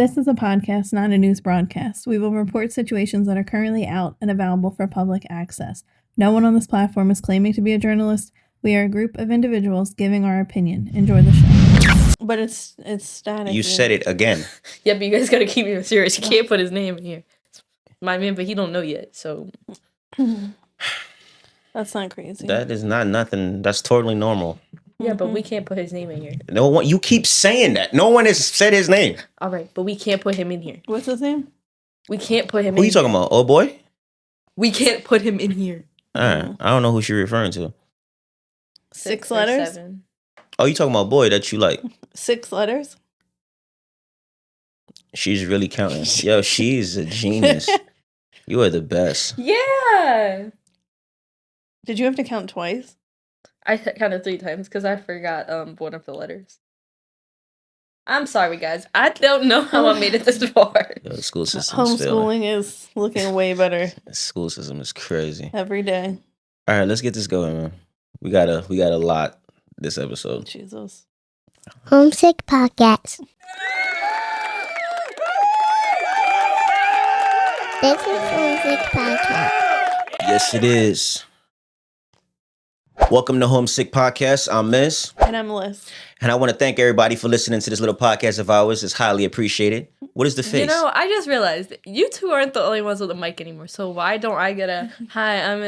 This is a podcast, not a news broadcast. We will report situations that are currently out and available for public access. No one on this platform is claiming to be a journalist. We are a group of individuals giving our opinion. Enjoy the show. But it's static. You said it again. Yeah, but you guys gotta keep me serious. You can't put his name in here. My man, but he don't know yet, so. That's not crazy. That is not nothing. That's totally normal. Yeah, but we can't put his name in here. No one. You keep saying that. No one has said his name. All right, but we can't put him in here. What's his name? We can't put him Who in you talking about? Oh boy? We can't put him in here. All right. I don't know who she's referring to. 6 letters? 7. Oh, you talking about boy that you like? 6 letters? She's really counting. Yo, she's a genius. You are the best. Yeah. Did you have to count twice? I counted 3 times because I forgot one of the letters. I'm sorry, guys. I don't know how I made it this far. Yo, the school system Homeschooling is looking way better. The school system is crazy. Every day. All right, let's get this going, man. We got a lot this episode. Jesus. Homesick Podcast. This is Homesick Podcast. Yes, it is. Welcome to Homesick Podcast. I'm Miss. And I'm Liz. And I want to thank everybody for listening to this little podcast of ours. It's highly appreciated. What is the face? You know, I just realized you two aren't the only ones with a mic anymore. So why don't I get a hi? I'm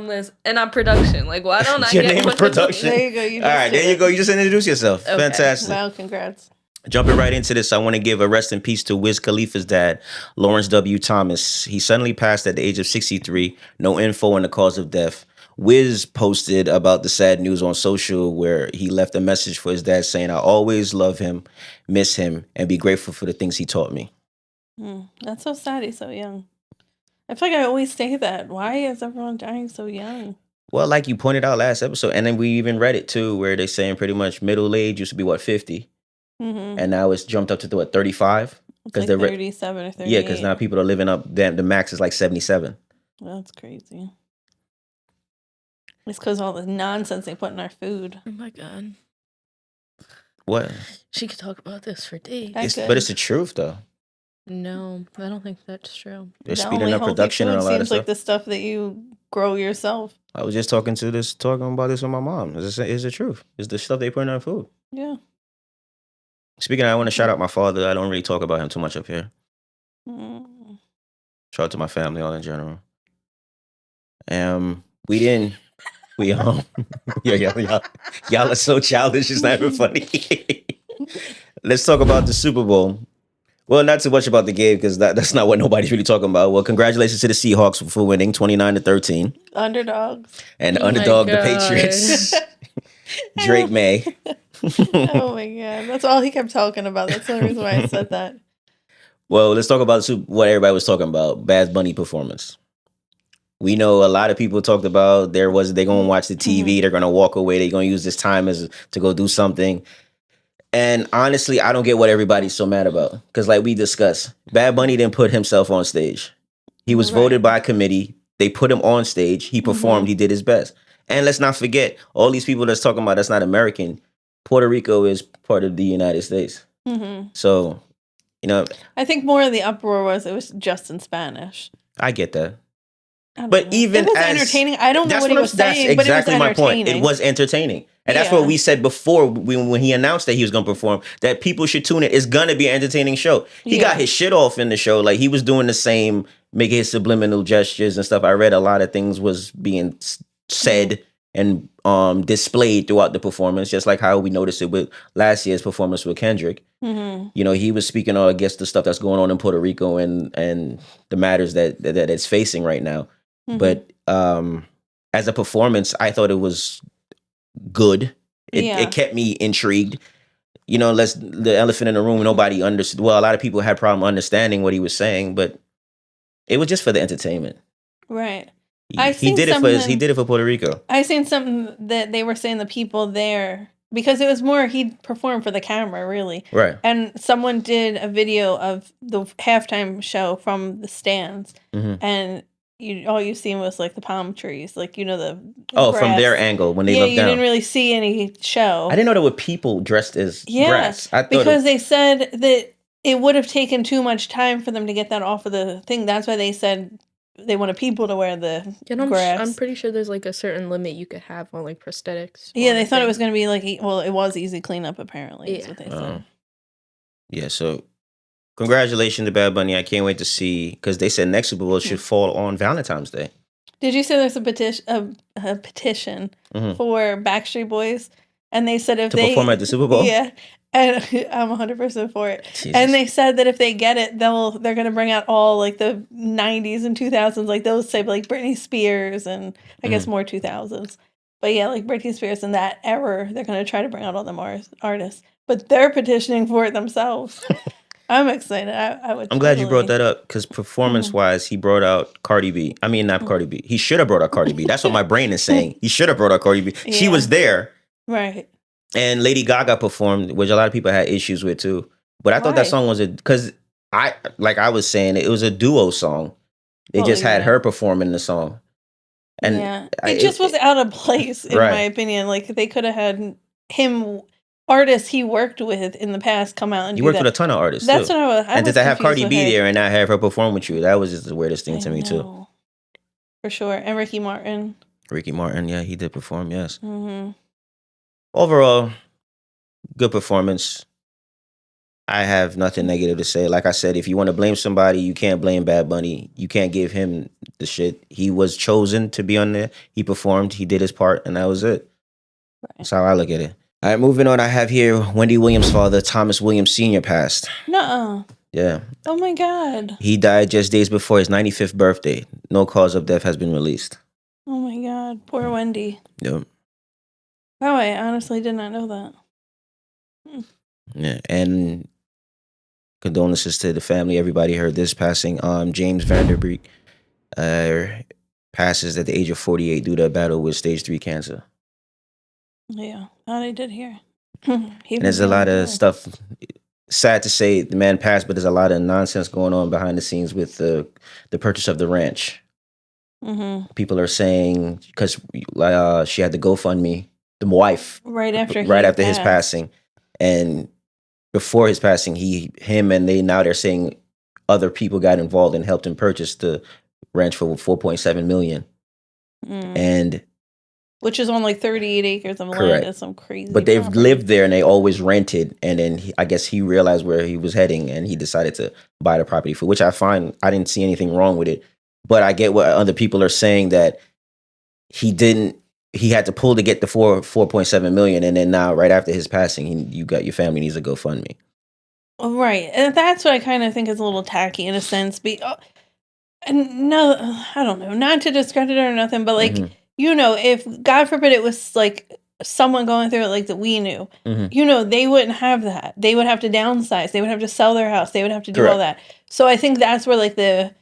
Liz, and I'm production. Like, why don't I Your get name is production. There you go. All right, there you go. You just introduce yourself. Okay. Fantastic. Wow, congrats. Jumping right into this, I want to give a rest in peace to Wiz Khalifa's dad, Lawrence W. Thomas. He suddenly passed at the age of 63. No info on the cause of death. Wiz posted about the sad news on social where he left a message for his dad saying, "I always love him, miss him, and be grateful for the things he taught me." That's so sad he's so young. I feel like I always say that. Why is everyone dying so young? Well, like you pointed out last episode, and then we even read it too, where they're saying pretty much middle age used to be, 50? Mm-hmm. And now it's jumped up to 35? Because they're 37 or 38. Yeah, because now people are living up, the max is like 77. That's crazy. It's because all the nonsense they put in our food. Oh my god. What? She could talk about this for days. But it's the truth, though. No, I don't think that's true. They're speeding up production and a lot of seems stuff. like the stuff that you grow yourself. I was just talking about this with my mom. It's the truth. It's the stuff they put in our food. Yeah. Speaking of, I want to shout out my father. I don't really talk about him too much up here. Shout out to my family all in general. Y'all are so childish. It's not even funny. Let's talk about the Super Bowl. Well, not too much about the game because that's not what nobody's really talking about. Well, congratulations to the Seahawks for winning 29-13. Underdogs. And underdog, the Patriots. Drake May. Oh my god. That's all he kept talking about. That's the reason why I said that. Well, let's talk about what everybody was talking about. Bad Bunny performance. We know a lot of people talked about they're going to watch the TV. They're going to walk away. They're going to use this time to go do something. And honestly, I don't get what everybody's so mad about. Because like we discussed, Bad Bunny didn't put himself on stage. He was voted by a committee. They put him on stage. He performed. He did his best. And let's not forget, all these people that's talking about that's not American, Puerto Rico is part of the United States. So, I think more of the uproar it was just in Spanish. I get that. But even it was entertaining. I don't know what he was saying, but it was entertaining. My point. It was entertaining. And that's what we said before when he announced that he was going to perform, that people should tune in. It's going to be an entertaining show. He got his shit off in the show. Like, he was doing the same, making his subliminal gestures and stuff. I read a lot of things was being said and displayed throughout the performance, just like how we noticed it with last year's performance with Kendrick. He was speaking on, I guess, the stuff that's going on in Puerto Rico and the matters that it's facing right now. But as a performance, I thought it was good. It kept me intrigued. The elephant in the room, nobody understood. Well, a lot of people had problem understanding what he was saying, but it was just for the entertainment. Right. He did it for Puerto Rico. I seen something that they were saying the people there, because it was more he performed for the camera, really. Right. And someone did a video of the halftime show from the stands, and all you seen was like the palm trees, like the grass. From their angle when they looked down. You didn't really see any show. I didn't know there were people dressed as grass. Because they said that it would have taken too much time for them to get that off of the thing. That's why they said they wanted people to wear the grafts. I'm pretty sure there's like a certain limit you could have on like prosthetics. Yeah, they thought it was going to be like, well, it was easy cleanup apparently. Yeah. Is what they said. Yeah, so congratulations to Bad Bunny. I can't wait to see, because they said next Super Bowl should fall on Valentine's Day. Did you say there's a petition for Backstreet Boys? And they said if they perform at the Super Bowl? Yeah. And I'm 100% for it. Jesus. And they said that if they get it, they're going to bring out all like the 90s and 2000s, like those type, like Britney Spears and I guess more 2000s. But yeah, like Britney Spears in that era, they're going to try to bring out all them artists. But they're petitioning for it themselves. I'm excited. I'm glad you brought that up, because performance-wise, he brought out Cardi B. I mean, not Cardi B. He should have brought out Cardi B. That's what my brain is saying. He should have brought out Cardi B. Yeah. She was there. Right. And Lady Gaga performed, which a lot of people had issues with too. But I thought that song was because I was saying, it was a duo song. They just had her performing the song. And it just was out of place, in my opinion. Like, they could have had him, artists he worked with in the past, come out and do that. You worked with a ton of artists. That's too. what I was. And to have Cardi B there and not have her perform with you, that was just the weirdest thing to me too. For sure. And Ricky Martin. Yeah, he did perform, yes. Mm-hmm. Overall, good performance. I have nothing negative to say. Like I said, if you want to blame somebody, you can't blame Bad Bunny. You can't give him the shit. He was chosen to be on there. He performed. He did his part, and that was it. Right. That's how I look at it. All right, moving on. I have here Wendy Williams' father, Thomas Williams Sr., passed. Nuh-uh. Yeah. Oh, my God. He died just days before his 95th birthday. No cause of death has been released. Oh, my God. Poor Wendy. Yep. Oh, I honestly did not know that. Yeah, and condolences to the family. Everybody heard this passing. James Vanderbeek passes at the age of 48 due to a battle with stage 3 cancer. Yeah, that I did hear. And there's a lot of stuff. Sad to say the man passed, but there's a lot of nonsense going on behind the scenes with the purchase of the ranch. Mm-hmm. People are saying, because she had the GoFundMe, the wife, right after his passing, and before his passing, they're saying other people got involved and helped him purchase the ranch for $4.7 million, and which is on like 38 acres of land. That's some crazy. But they've lived there and they always rented, and then I guess he realized where he was heading and he decided to buy the property, for which I didn't see anything wrong with it, but I get what other people are saying, that he had to pull to get the $4.7 million, and then now right after his passing, you got your family needs a GoFundMe. Right, and that's what I kind of think is a little tacky in a sense. And no, I don't know, not to discredit it or nothing, but like if God forbid it was like someone going through it like that we knew, they wouldn't have that. They would have to downsize. They would have to sell their house. They would have to do all that. So I think that's where like the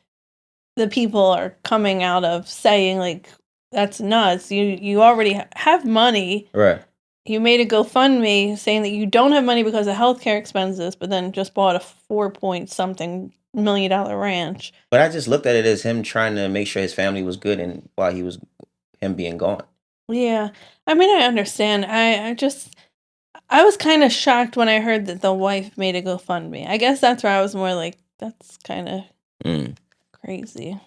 people are coming out of saying like, that's nuts. You already have money. Right. You made a GoFundMe saying that you don't have money because of healthcare expenses, but then just bought a $4-point-something million ranch. But I just looked at it as him trying to make sure his family was good, and while he was him being gone. Yeah. I mean, I understand. I was kind of shocked when I heard that the wife made a GoFundMe. I guess that's where I was more like, that's kind of crazy.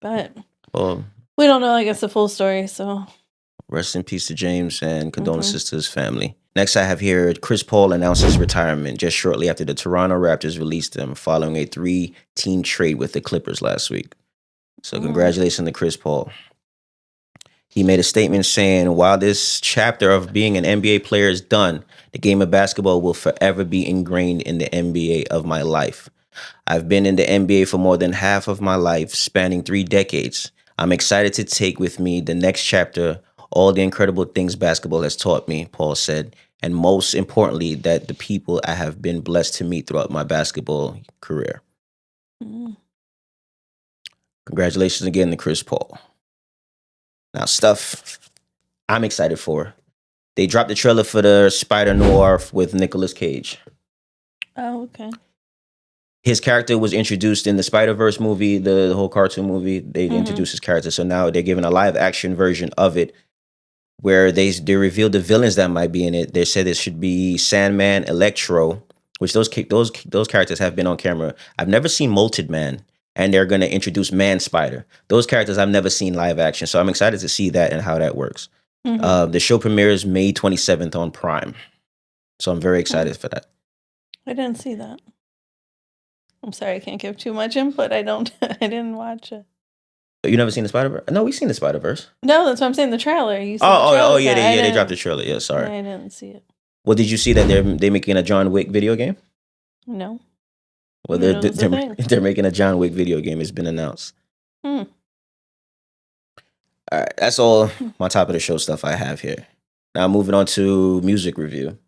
But we don't know, I guess, the full story, so. Rest in peace to James, and condolences to his family. Next, I have here Chris Paul announced his retirement just shortly after the Toronto Raptors released him following a 3-team trade with the Clippers last week. So congratulations to Chris Paul. He made a statement saying, while this chapter of being an NBA player is done, the game of basketball will forever be ingrained in the NBA of my life. I've been in the NBA for more than half of my life, spanning 3 decades. I'm excited to take with me the next chapter, all the incredible things basketball has taught me, Paul said, and most importantly, that the people I have been blessed to meet throughout my basketball career. Congratulations again to Chris Paul. Now, stuff I'm excited for. They dropped the trailer for the Spider Noir with Nicolas Cage. Oh, okay. His character was introduced in the Spider-Verse movie, the whole cartoon movie. They introduced his character. So now they're giving a live-action version of it where they revealed the villains that might be in it. They said it should be Sandman, Electro, which those characters have been on camera. I've never seen Molted Man, and they're going to introduce Man Spider. Those characters I've never seen live action, so I'm excited to see that and how that works. The show premieres May 27th on Prime, so I'm very excited for that. I didn't see that. I'm sorry, I can't give too much input. I didn't watch it. You never seen the Spider-Verse? No, we've seen the Spider-Verse. No, that's what I'm saying. The trailer. They dropped the trailer. Yeah, sorry. I didn't see it. Well, did you see that they're making a John Wick video game? No. Well, they're making a John Wick video game. It's been announced. All right, that's all my top of the show stuff I have here. Now moving on to music review.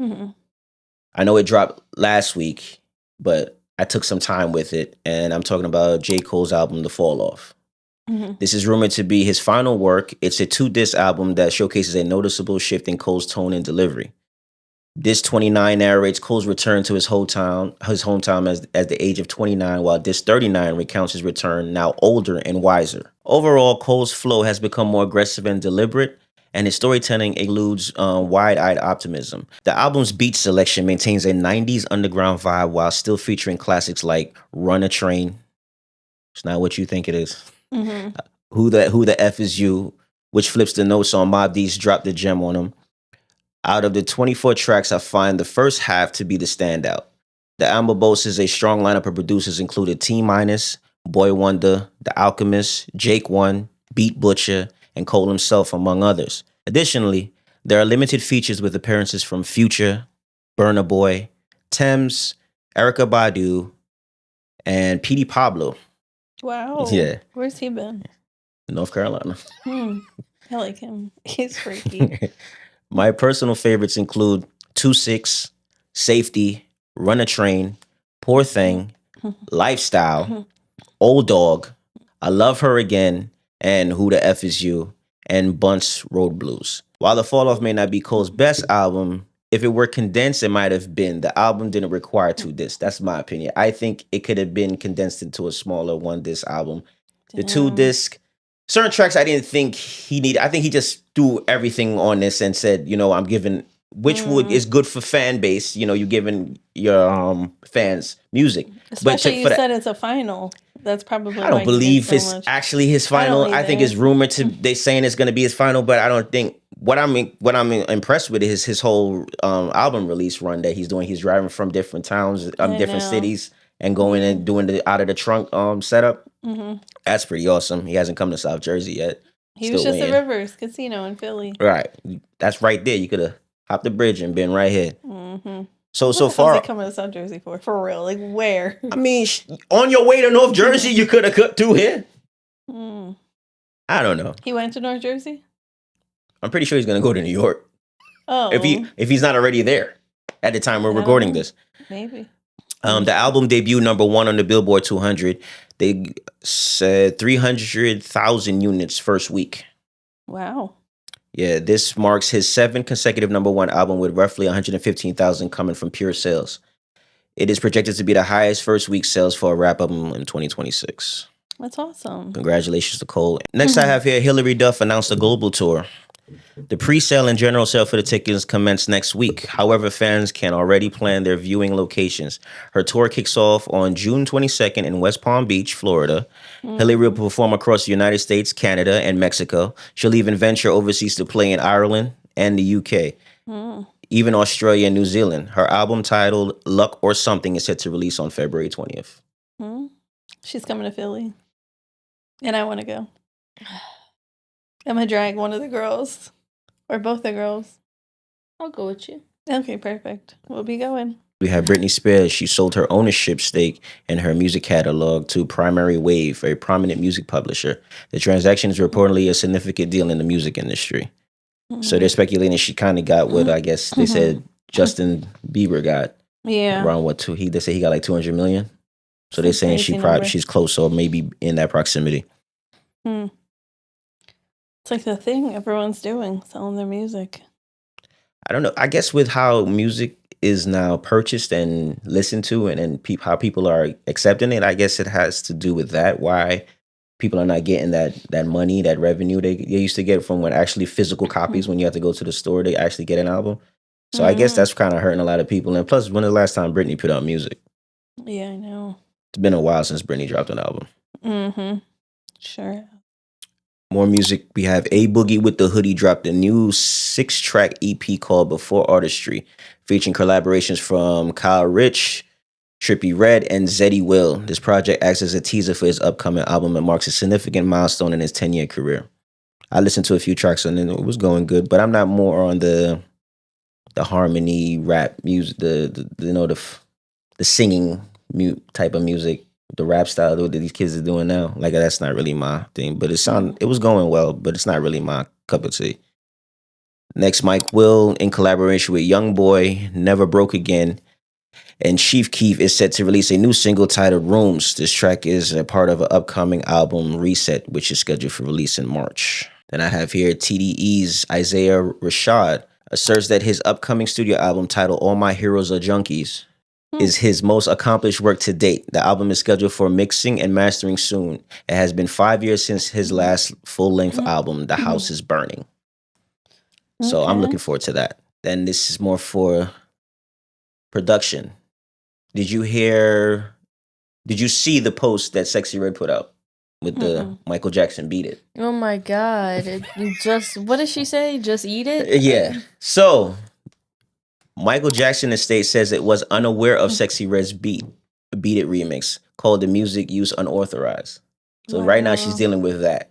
I know it dropped last week, but I took some time with it, and I'm talking about J. Cole's album, The Fall Off. This is rumored to be his final work. It's a 2-disc album that showcases a noticeable shift in Cole's tone and delivery. Disc 29 narrates Cole's return to his hometown at the age of 29, while Disc 39 recounts his return now older and wiser. Overall, Cole's flow has become more aggressive and deliberate, and his storytelling eludes wide-eyed optimism. The album's beat selection maintains a 90s underground vibe while still featuring classics like Run a Train. It's not what you think it is. Who the F is You, which flips the notes on Mobb Deep's Drop the Gem on him. Out of the 24 tracks, I find the first half to be the standout. The album boasts a strong lineup of producers including T-Minus, Boy Wonder, The Alchemist, Jake One, Beat Butcher, and Cole himself, among others. Additionally, there are limited features with appearances from Future, Burna Boy, Thames, Erykah Badu, and P.D. Pablo. Wow. Yeah. Where's he been? North Carolina. I like him. He's freaky. My personal favorites include 2-6, Safety, Run a Train, Poor Thing, Lifestyle, Old Dog, I Love Her Again, and Who the F Is You, and Bunt's Road Blues. While The Fall Off may not be Cole's best album, if it were condensed, it might have been. The album didn't require 2 discs. That's my opinion. I think it could have been condensed into a smaller 1-disc album. The 2-disc, certain tracks I didn't think he needed. I think he just threw everything on this and said, I'm giving, which is good for fan base. You're giving your fans music. Especially but you said it's a final. That's probably I don't believe it's actually his final. I think it's rumored to. They saying it's going to be his final, but I don't think. What I'm impressed with is his whole album release run that he's doing. He's driving from different towns, different cities, and going and doing the out of the trunk setup. That's pretty awesome. He hasn't come to South Jersey yet. He was just at Rivers Casino in Philly. Right. That's right there. You could have hopped the bridge and been right here. So what far, was he coming to South Jersey for real? Like where? I mean, on your way to North Jersey, you could have cut through here. I don't know. He went to North Jersey. I'm pretty sure he's gonna go to New York. Oh, if he's not already there at the time we're recording this, maybe. The album debuted #1 on the Billboard 200. They said 300,000 units first week. Wow. Yeah, this marks his 7th consecutive #1 album with roughly 115,000 coming from pure sales. It is projected to be the highest first week sales for a rap album in 2026. That's awesome. Congratulations to Cole. Next I have here, Hilary Duff announced a global tour. The pre-sale and general sale for the tickets commence next week. However, fans can already plan their viewing locations. Her tour kicks off on June 22nd in West Palm Beach, Florida. Hilary will perform across the United States, Canada, and Mexico. She'll even venture overseas to play in Ireland and the UK, even Australia and New Zealand. Her album titled Luck or Something is set to release on February 20th. She's coming to Philly, and I want to go. I'm going to drag one of the girls, or both the girls. I'll go with you. Okay, perfect. We'll be going. We have Britney Spears. She sold her ownership stake in her music catalog to Primary Wave, a prominent music publisher. The transaction is reportedly a significant deal in the music industry. So they're speculating she kind of got what I guess they said Justin Bieber got. Yeah. Around what, they say he got like 200 million. So they're saying she's close, or maybe in that proximity. It's like the thing everyone's doing, selling their music. I don't know. I guess with how music is now purchased and listened to, and how people are accepting it, I guess it has to do with that. Why people are not getting that money, that revenue they used to get from when actually physical copies, when you have to go to the store to actually get an album. So I guess that's kind of hurting a lot of people. And plus, when was the last time Britney put out music? Yeah, I know. It's been a while since Britney dropped an album. Mm-hmm. Sure. More music. We have A Boogie with the Hoodie dropped a new 6-track EP called Before Artistry, featuring collaborations from Kyle Rich, Trippie Redd, and Zeddy Will. This project acts as a teaser for his upcoming album and marks a significant milestone in his 10-year career. I listened to a few tracks and it was going good, but I'm not more on the harmony rap music, the singing type of music, the rap style that these kids are doing now. Like, that's not really my thing, but it was going well, but it's not really my cup of tea. Next, Mike Will, in collaboration with YoungBoy, Never Broke Again, and Chief Keef, is set to release a new single titled Rooms. This track is a part of an upcoming album, Reset, which is scheduled for release in March. Then I have here TDE's Isaiah Rashad asserts that his upcoming studio album titled All My Heroes Are Junkies is his most accomplished work to date. The album is scheduled for mixing and mastering soon. It has been 5 years since his last full-length album, The House is Burning. So I'm looking forward to that. Then this is more for production. Did you see the post that Sexy Red put out with the Michael Jackson Beat It? Oh my God. What did she say? Just eat it? Yeah. So Michael Jackson estate says it was unaware of Sexy Red's Beat It remix called The Music Use Unauthorized. So right now she's dealing with that.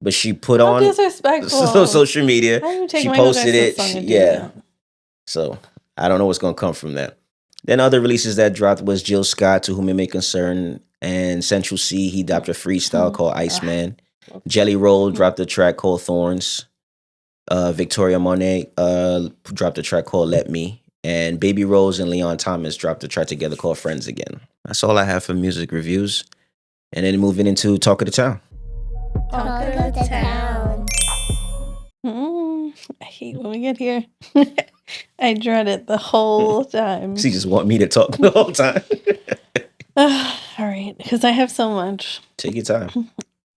But she put on social media. She posted it. So I don't know what's going to come from that. Then other releases that dropped was Jill Scott, To Whom It May Concern, and Central C. He dropped a freestyle called Iceman. Jelly Roll dropped a track called Thorns. Victoria Monet dropped a track called Let Me. And Baby Rose and Leon Thomas dropped a track together called Friends Again. That's all I have for music reviews. And then moving into Talk of the Town. Talk of the Town. I hate when we get here. I dread it the whole time. She just want me to talk the whole time. All right, because I have so much. Take your time.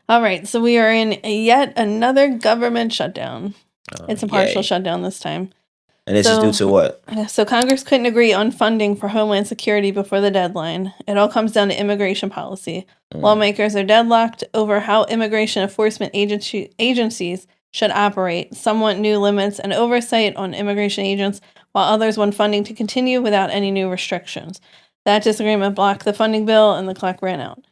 All right, so we are in yet another government shutdown. It's a partial shutdown this time. And this is due to what? So Congress couldn't agree on funding for Homeland Security before the deadline. It all comes down to immigration policy. Lawmakers are deadlocked over how immigration enforcement agencies should operate. Some want new limits and oversight on immigration agents, while others want funding to continue without any new restrictions. That disagreement blocked the funding bill, and the clock ran out.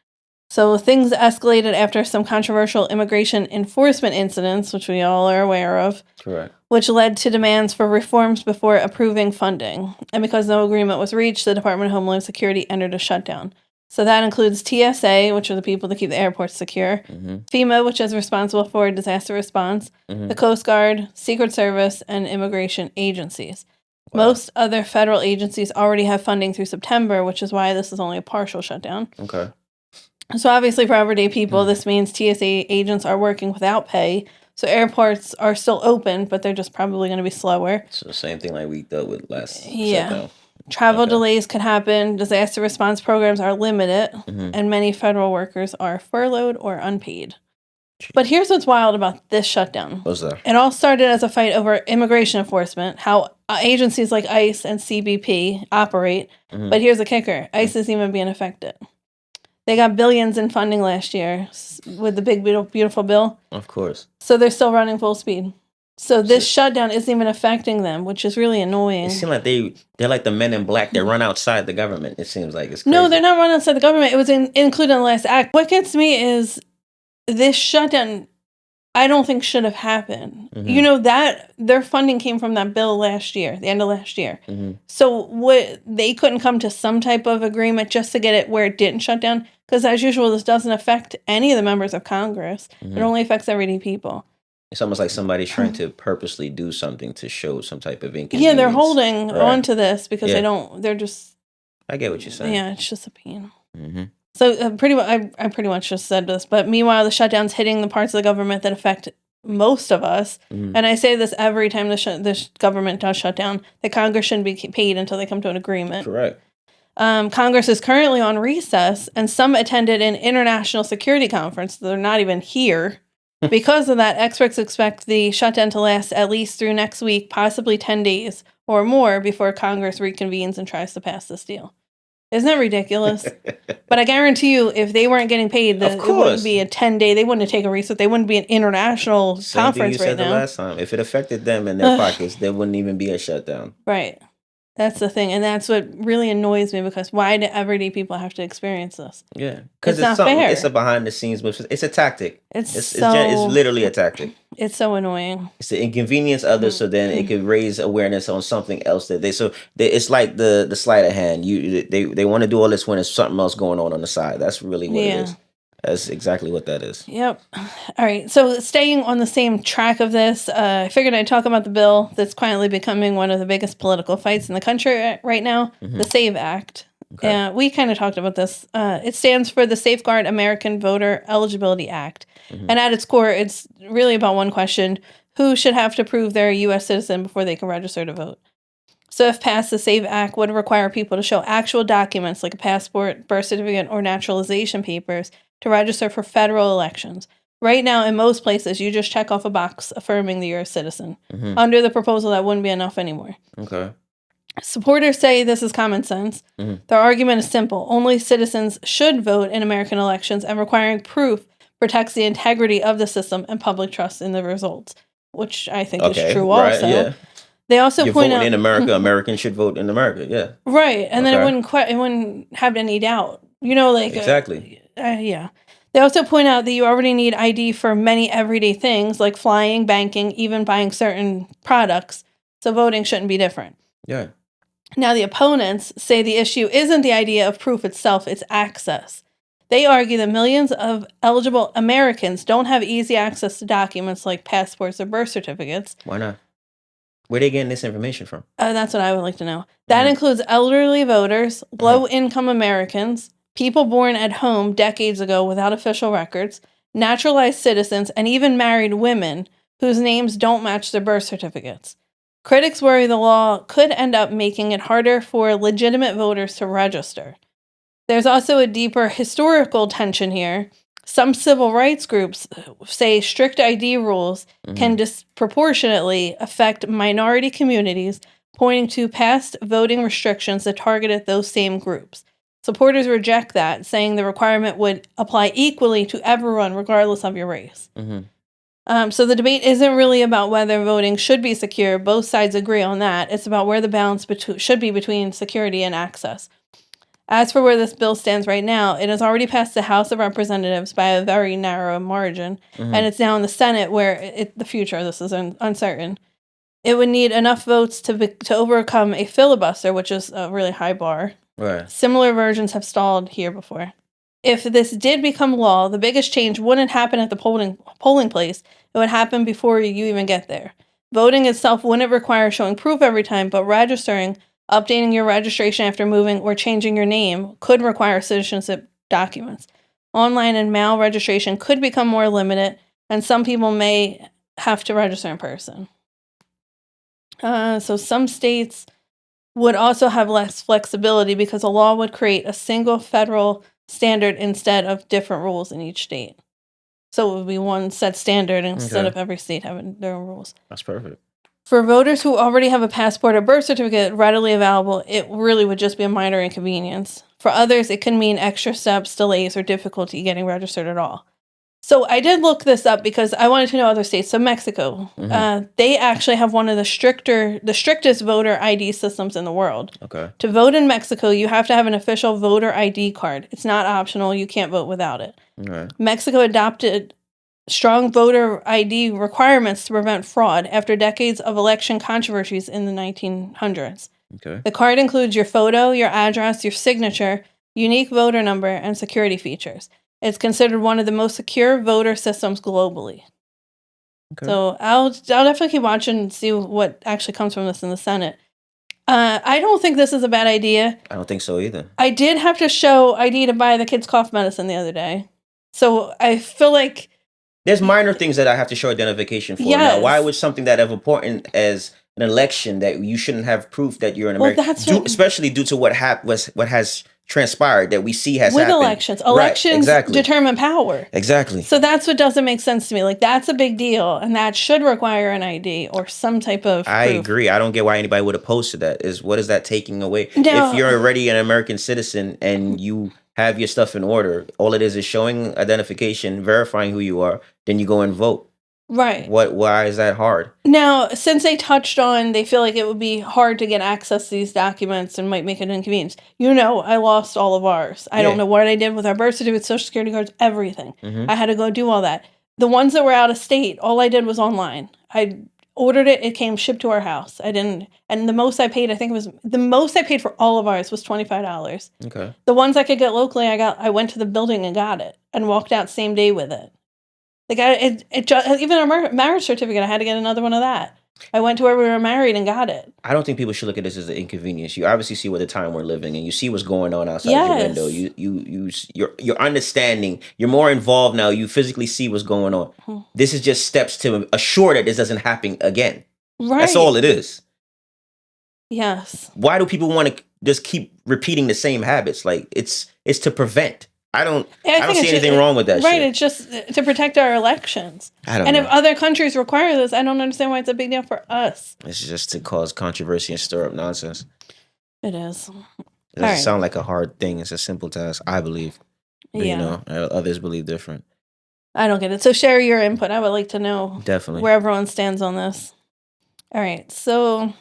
So things escalated after some controversial immigration enforcement incidents, which we all are aware of. Correct. Which led to demands for reforms before approving funding. And because no agreement was reached, the Department of Homeland Security entered a shutdown. So that includes TSA, which are the people that keep the airports secure, FEMA, which is responsible for disaster response, the Coast Guard, Secret Service, and immigration agencies. Wow. Most other federal agencies already have funding through September, which is why this is only a partial shutdown. Okay. So obviously for everyday people, this means TSA agents are working without pay. So airports are still open, but they're just probably going to be slower. So the same thing like we dealt with last shutdown. Travel delays could happen. Disaster response programs are limited, and many federal workers are furloughed or unpaid. But here's what's wild about this shutdown. What's that? It all started as a fight over immigration enforcement, how agencies like ICE and CBP operate. But here's the kicker. ICE isn't even being affected. They got billions in funding last year with the big, beautiful bill. Of course. So they're still running full speed. So this shutdown isn't even affecting them, which is really annoying. It seems like they're like the men in black that run outside the government. It seems like it's crazy. No, they're not running outside the government. It was included in the last act. What gets me is this shutdown, I don't think should have happened. You know, that their funding came from that bill last year, the end of last year. So they couldn't come to some type of agreement just to get it where it didn't shut down? Because as usual, this doesn't affect any of the members of Congress. It only affects everyday people. It's almost like somebody's trying to purposely do something to show some type of inconvenience. Yeah, they're holding on to this because they're just... I get what you're saying. Yeah, it's just a pain. So I pretty much just said this, but meanwhile, the shutdown's hitting the parts of the government that affect most of us. And I say this every time the government does shut down, that Congress shouldn't be paid until they come to an agreement. Correct. Congress is currently on recess, and some attended an international security conference. They're not even here. Because of that, experts expect the shutdown to last at least through next week, possibly 10 days or more before Congress reconvenes and tries to pass this deal. Isn't that ridiculous? But I guarantee you, if they weren't getting paid, it wouldn't be a 10-day. They wouldn't have taken research. They wouldn't be an international conference right now. The last time. If it affected them in their pockets, there wouldn't even be a shutdown. Right. That's the thing. And that's what really annoys me, because why do everyday people have to experience this? Yeah. Because it's not fair. It's a behind the scenes, it's a tactic. It's literally a tactic. It's so annoying. It's to inconvenience others, so then it could raise awareness on something else it's like the sleight of hand. They want to do all this when there's something else going on the side. That's really what it is. That's exactly what that is. Yep. All right. So staying on the same track of this, I figured I'd talk about the bill that's quietly becoming one of the biggest political fights in the country right now, the SAVE Act. Okay. We kind of talked about this. It stands for the Safeguard American Voter Eligibility Act. And at its core, it's really about one question: who should have to prove they're a U.S. citizen before they can register to vote? So if passed, the SAVE Act would require people to show actual documents like a passport, birth certificate, or naturalization papers to register for federal elections. Right now, in most places, you just check off a box affirming that you're a citizen. Under the proposal, that wouldn't be enough anymore. Okay. Supporters say this is common sense. Their argument is simple. Only citizens should vote in American elections, and requiring proof protects the integrity of the system and public trust in the results, which I think is true also. Yeah. They also point out in America, Americans should vote in America. Yeah. Right. And then it wouldn't have any doubt. Exactly. Yeah. They also point out that you already need ID for many everyday things like flying, banking, even buying certain products. So voting shouldn't be different. Yeah. Now, the opponents say the issue isn't the idea of proof itself, it's access. They argue that millions of eligible Americans don't have easy access to documents like passports or birth certificates. Why not? Where are they getting this information from? That's what I would like to know. That includes elderly voters, low-income Americans, people born at home decades ago without official records, naturalized citizens, and even married women whose names don't match their birth certificates. Critics worry the law could end up making it harder for legitimate voters to register. There's also a deeper historical tension here. Some civil rights groups say strict ID rules can disproportionately affect minority communities, pointing to past voting restrictions that targeted those same groups. Supporters reject that, saying the requirement would apply equally to everyone, regardless of your race. So the debate isn't really about whether voting should be secure. Both sides agree on that. It's about where the balance should be between security and access. As for where this bill stands right now, it has already passed the House of Representatives by a very narrow margin, and it's now in the Senate where the future of this is uncertain. It would need enough votes to overcome a filibuster, which is a really high bar. Right. Similar versions have stalled here before. If this did become law, the biggest change wouldn't happen at the polling place. It would happen before you even get there. Voting itself wouldn't require showing proof every time, but registering, updating your registration after moving, or changing your name could require citizenship documents. Online and mail registration could become more limited, and some people may have to register in person. So some states would also have less flexibility because a law would create a single federal standard instead of different rules in each state. So it would be one set standard instead of every state having their own rules. That's perfect. For voters who already have a passport or birth certificate readily available, it really would just be a minor inconvenience. For others, it could mean extra steps, delays, or difficulty getting registered at all. So I did look this up because I wanted to know other states. So Mexico, they actually have one of the strictest voter ID systems in the world. Okay. To vote in Mexico, you have to have an official voter ID card. It's not optional. You can't vote without it. Okay. Mexico adopted strong voter ID requirements to prevent fraud after decades of election controversies in the 1900s. Okay. The card includes your photo, your address, your signature, unique voter number, and security features. It's considered one of the most secure voter systems globally. Okay. So I'll definitely keep watching and see what actually comes from this in the Senate. I don't think this is a bad idea. I don't think so either. I did have to show ID to buy the kids' cough medicine the other day. So I feel like there's minor things that I have to show identification for. Yes. Now, why would something that as important as an election that you shouldn't have proof that you're an American, especially due to what has transpired that we see has with happened. elections determine power. Exactly. So that's what doesn't make sense to me. Like, that's a big deal, and that should require an ID or some type of proof. I agree. I don't get why anybody would oppose to that. What is that taking away? If you're already an American citizen and you have your stuff in order, all it is showing identification, verifying who you are, then you go and vote. Right. Why is that hard? Now, since they touched on, they feel like it would be hard to get access to these documents and might make it inconvenience. I lost all of ours. I don't know what I did with our birth certificate, social security cards, everything. Mm-hmm. I had to go do all that. The ones that were out of state, all I did was online. I ordered it. It came shipped to our house. And the most I paid, the most I paid for all of ours was $25. Okay. The ones I could get locally, I went to the building and got it and walked out same day with it. Like, even our marriage certificate, I had to get another one of that. I went to where we were married and got it. I don't think people should look at this as an inconvenience. You obviously see what the time we're living in. You see what's going on outside your window. You're understanding. You're more involved now. You physically see what's going on. Mm-hmm. This is just steps to assure that this doesn't happen again. Right. That's all it is. Yes. Why do people want to just keep repeating the same habits? Like, it's to prevent. I don't see anything wrong with that shit. Right, it's just to protect our elections. And if other countries require this, I don't understand why it's a big deal for us. It's just to cause controversy and stir up nonsense. It is. It doesn't sound like a hard thing. It's a simple task, I believe. But, others believe different. I don't get it. So share your input. I would like to know where everyone stands on this. All right, so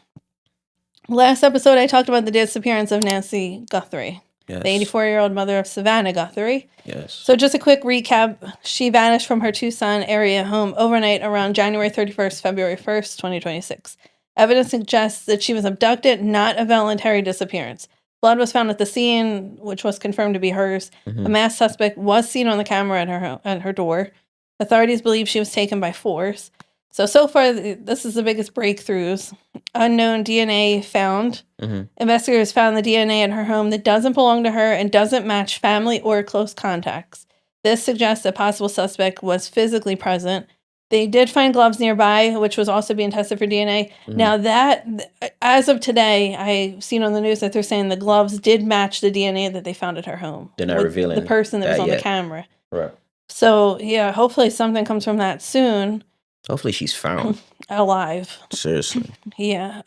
last episode I talked about the disappearance of Nancy Guthrie. Yes. The 84-year-old mother of Savannah Guthrie. Yes. So just a quick recap. She vanished from her Tucson area home overnight around January 31st, February 1st, 2026. Evidence suggests that she was abducted, not a voluntary disappearance. Blood was found at the scene, which was confirmed to be hers. Mm-hmm. A masked suspect was seen on the camera at her door. Authorities believe she was taken by force. So far, this is the biggest breakthroughs. Unknown DNA found. Mm-hmm. Investigators found the DNA at her home that doesn't belong to her and doesn't match family or close contacts. This suggests a possible suspect was physically present. They did find gloves nearby, which was also being tested for DNA. Mm-hmm. Now that, as of today, I've seen on the news that they're saying the gloves did match the DNA that they found at her home. They're not revealing the person that was on the camera. Right. So, hopefully something comes from that soon. Hopefully she's found. Alive. Seriously. Yeah.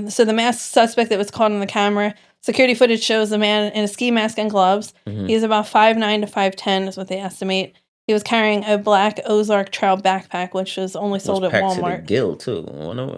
So the masked suspect that was caught on the camera, security footage shows the man in a ski mask and gloves. Mm-hmm. He's about 5'9" to 5'10" is what they estimate. He was carrying a black Ozark Trail backpack, which was only sold at Walmart. To the gill, too.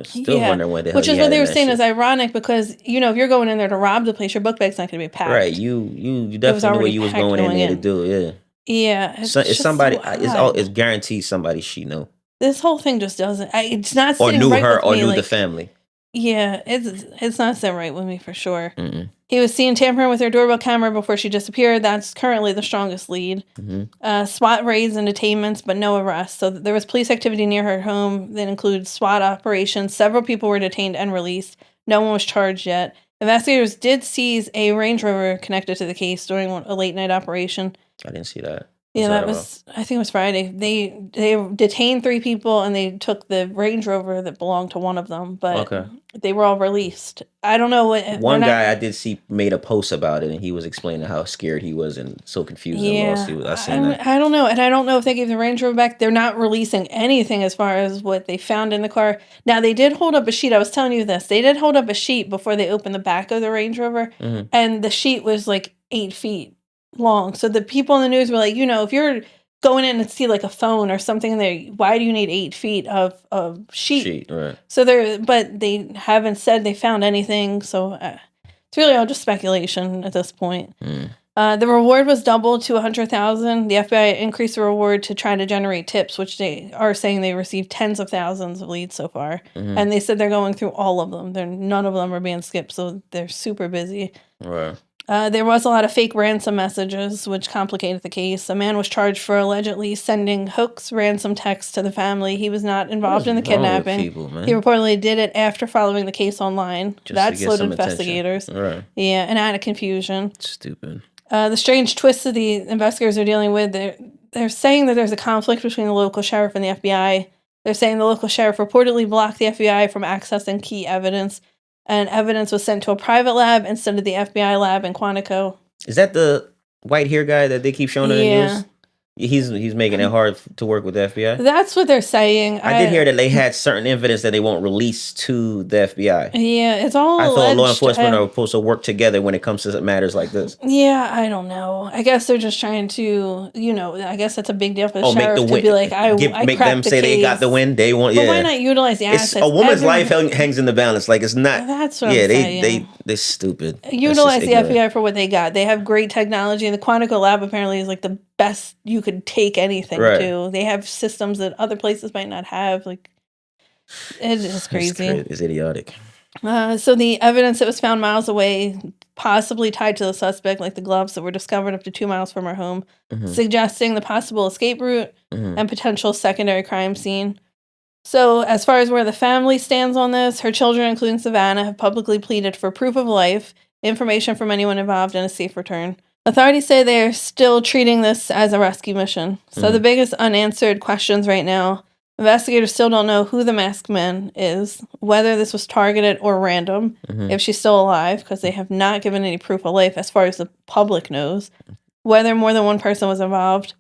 Still wondering what the hell which is what they were saying is ironic because, if you're going in there to rob the place, your book bag's not going to be packed. Right. You definitely knew what you was going in there to do, yeah. Yeah. It's somebody, it's guaranteed somebody she knew. This whole thing just doesn't. It's not sitting right with me. Or knew her, or knew the family. Yeah, it's not sitting right with me for sure. Mm-mm. He was seen tampering with her doorbell camera before she disappeared. That's currently the strongest lead. Mm-hmm. SWAT raids and detainments, but no arrests. So there was police activity near her home that includes SWAT operations. Several people were detained and released. No one was charged yet. Investigators did seize a Range Rover connected to the case during a late night operation. I didn't see that. I think it was Friday. They detained 3 people and they took the Range Rover that belonged to one of them, but they were all released. I don't know what. One guy I did see made a post about it and he was explaining how scared he was and so confused and lost. I don't know. And I don't know if they gave the Range Rover back. They're not releasing anything as far as what they found in the car. Now, they did hold up a sheet. I was telling you this. They did hold up a sheet before they opened the back of the Range Rover, and the sheet was like 8 feet long. So the people in the news were like, if you're going in and see like a phone or something in there, why do you need 8 feet of sheet? Right. So but they haven't said they found anything. So it's really all just speculation at this point. The reward was doubled to $100,000. The FBI increased the reward to try to generate tips, which they are saying they received tens of thousands of leads so far. Mm-hmm. And they said they're going through all of them. None of them are being skipped, so they're super busy. Right. There was a lot of fake ransom messages, which complicated the case. A man was charged for allegedly sending Hook's ransom texts to the family. He was not involved in the kidnapping. He reportedly did it after following the case online. That slowed investigators. Right. Yeah, and added confusion. Stupid. The strange twist that the investigators are dealing with, they're saying that there's a conflict between the local sheriff and the FBI. They're saying the local sheriff reportedly blocked the FBI from accessing key evidence, and evidence was sent to a private lab instead of the FBI lab in Quantico. Is that the white hair guy that they keep showing on the news? He's making it hard to work with the FBI. That's what they're saying. I did hear that they had certain evidence that they won't release to the FBI. Yeah, it's all. I thought law enforcement are supposed to work together when it comes to matters like this. Yeah, I don't know. I guess they're just trying to, I guess that's a big deal for the sheriff to be like, make them say they got the win. They want. But why not utilize the assets? A woman's life hangs in the balance. Like it's not. That's what I'm saying. They're stupid. Utilize the FBI for what they got. They have great technology, and the Quantico lab apparently is like the best you could take anything to. They have systems that other places might not have. Like, it is crazy. It's idiotic. So the evidence that was found miles away, possibly tied to the suspect, like the gloves that were discovered up to 2 miles from her home, suggesting the possible escape route and potential secondary crime scene. So as far as where the family stands on this, her children, including Savannah, have publicly pleaded for proof of life, information from anyone involved, and a safe return. Authorities say they're still treating this as a rescue mission. So the biggest unanswered questions right now, investigators still don't know who the masked man is, whether this was targeted or random, if she's still alive, because they have not given any proof of life as far as the public knows, whether more than one person was involved.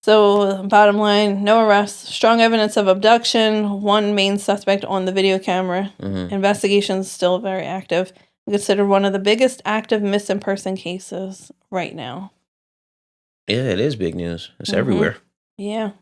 So bottom line, no arrests, strong evidence of abduction, one main suspect on the video camera. Investigations still very active. Considered one of the biggest active missing person cases right now. Yeah, it is big news. It's everywhere. Yeah.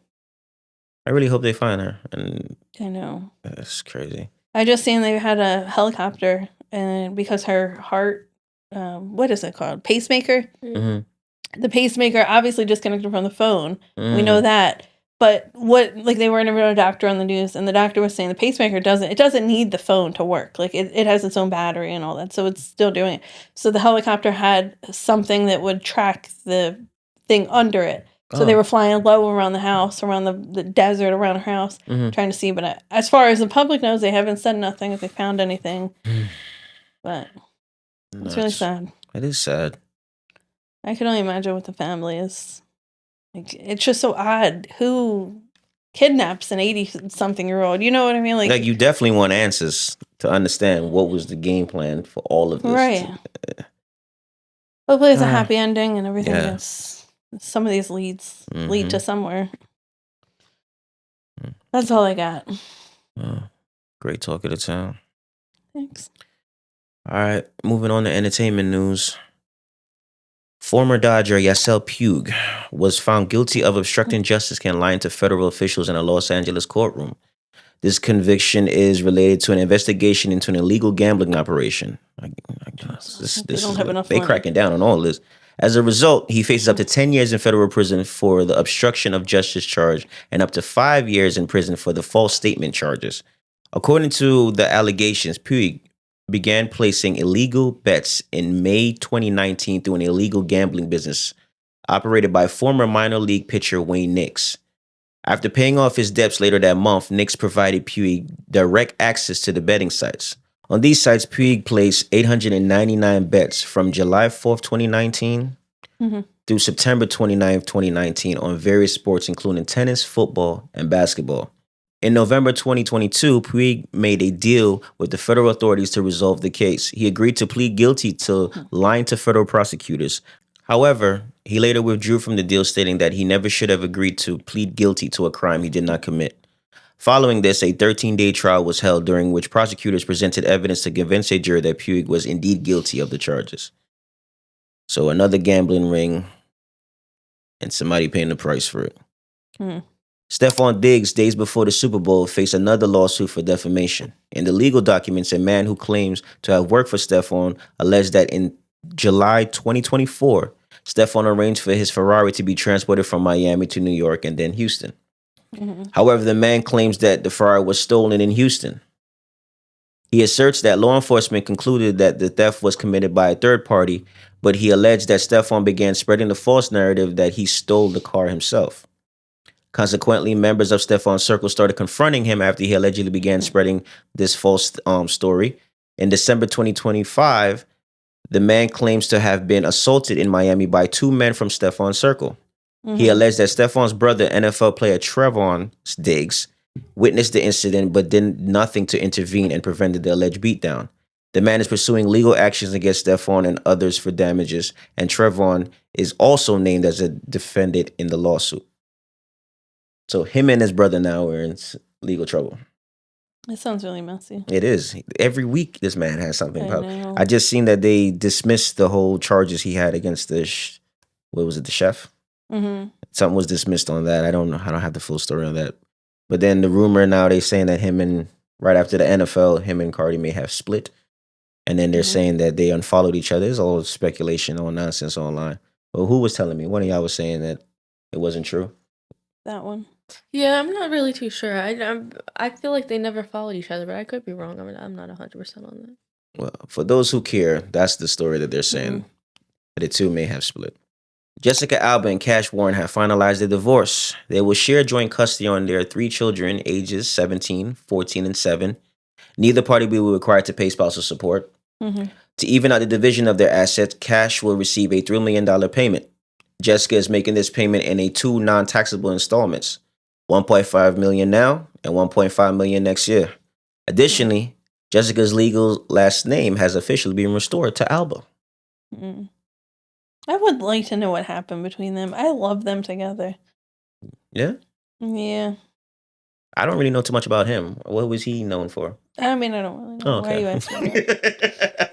I really hope they find her. And I know. That's crazy. I just seen they had a helicopter, and because her heart, what is it called? Pacemaker? The pacemaker obviously disconnected from the phone. We know that. But they were interviewing a doctor on the news, and the doctor was saying the pacemaker doesn't need the phone to work. Like, it has its own battery and all that, so it's still doing it. So the helicopter had something that would track the thing under it. So they were flying low around the house, around the desert, around her house, trying to see. But as far as the public knows, they haven't said nothing if they found anything. But it's really sad. It is sad. I can only imagine what the family is. Like, it's just so odd. Who kidnaps an 80-something-year-old? You know what I mean? Like you definitely want answers to understand what was the game plan for all of this. Right. Hopefully it's a happy ending and everything is... Some of these leads lead to somewhere. That's all I got. Great talk of the town. Thanks. All right, moving on to entertainment news. Former Dodger Yasiel Puig was found guilty of obstructing justice and lying to federal officials in a Los Angeles courtroom. This conviction is related to an investigation into an illegal gambling operation. They cracking down on all this. As a result, he faces up to 10 years in federal prison for the obstruction of justice charge and up to 5 years in prison for the false statement charges. According to the allegations, Puig began placing illegal bets in May 2019 through an illegal gambling business operated by former minor league pitcher Wayne Nix. After paying off his debts later that month, Nix provided Puig direct access to the betting sites. On these sites, Puig placed 899 bets from July 4th, 2019 through September 29th, 2019 on various sports, including tennis, football, and basketball. In November 2022, Puig made a deal with the federal authorities to resolve the case. He agreed to plead guilty to lying to federal prosecutors. However, he later withdrew from the deal, stating that he never should have agreed to plead guilty to a crime he did not commit. Following this, a 13-day trial was held during which prosecutors presented evidence to convince a jury that Puig was indeed guilty of the charges. So another gambling ring and somebody paying the price for it. Stephon Diggs, days before the Super Bowl, faced another lawsuit for defamation. In the legal documents, a man who claims to have worked for Stephon alleged that in July 2024, Stephon arranged for his Ferrari to be transported from Miami to New York and then Houston. However, the man claims that the Ferrari was stolen in Houston. He asserts that law enforcement concluded that the theft was committed by a third party, but he alleged that Stephon began spreading the false narrative that he stole the car himself. Consequently, members of Stephon's circle started confronting him after he allegedly began spreading this false story. In December 2025, the man claims to have been assaulted in Miami by two men from Stephon's circle. He alleged that Stephon's brother, NFL player Trevon Diggs, witnessed the incident but did nothing to intervene and prevented the alleged beatdown. The man is pursuing legal actions against Stephon and others for damages, and Trevon is also named as a defendant in the lawsuit. So him and his brother now are in legal trouble. It sounds really messy. It is. Every week this man has something. I just seen that they dismissed the whole charges he had against the, the chef? Mm-hmm. Something was dismissed on that. I don't know. I don't have the full story on that. But then the rumor now, they saying that right after the NFL, him and Cardi may have split. And then they're saying that they unfollowed each other. It's all speculation, all nonsense online. But who was telling me? One of y'all was saying that it wasn't true. That one. Yeah, I'm not really too sure. I feel like they never followed each other, but I could be wrong. I mean, I'm not 100% on that. Well, for those who care, that's the story that they're saying. The two may have split. Jessica Alba and Cash Warren have finalized their divorce. They will share joint custody on their 3 children, ages 17, 14, and 7. Neither party will be required to pay spousal support. Mm-hmm. To even out the division of their assets, Cash will receive a $3 million payment. Jessica is making this payment in 2 non-taxable installments, $1.5 million now and $1.5 million next year. Additionally, Jessica's legal last name has officially been restored to Alba. Mm. I would like to know what happened between them. I love them together. Yeah? Yeah. I don't really know too much about him. What was he known for? I mean, I don't really know. Okay. Why are you asking me?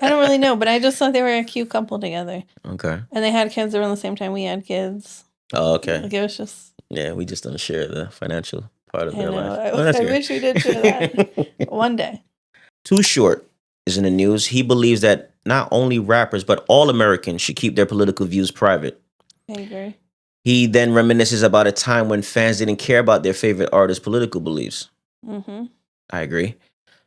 I don't really know, but I just thought they were a cute couple together. Okay. And they had kids around the same time we had kids. Oh, okay. Like it was just... Yeah, we just don't share the financial part of their life. I wish we did share that one day. Too Short is in the news. He believes that not only rappers, but all Americans should keep their political views private. I agree. He then reminisces about a time when fans didn't care about their favorite artist's political beliefs. Mm-hmm. I agree.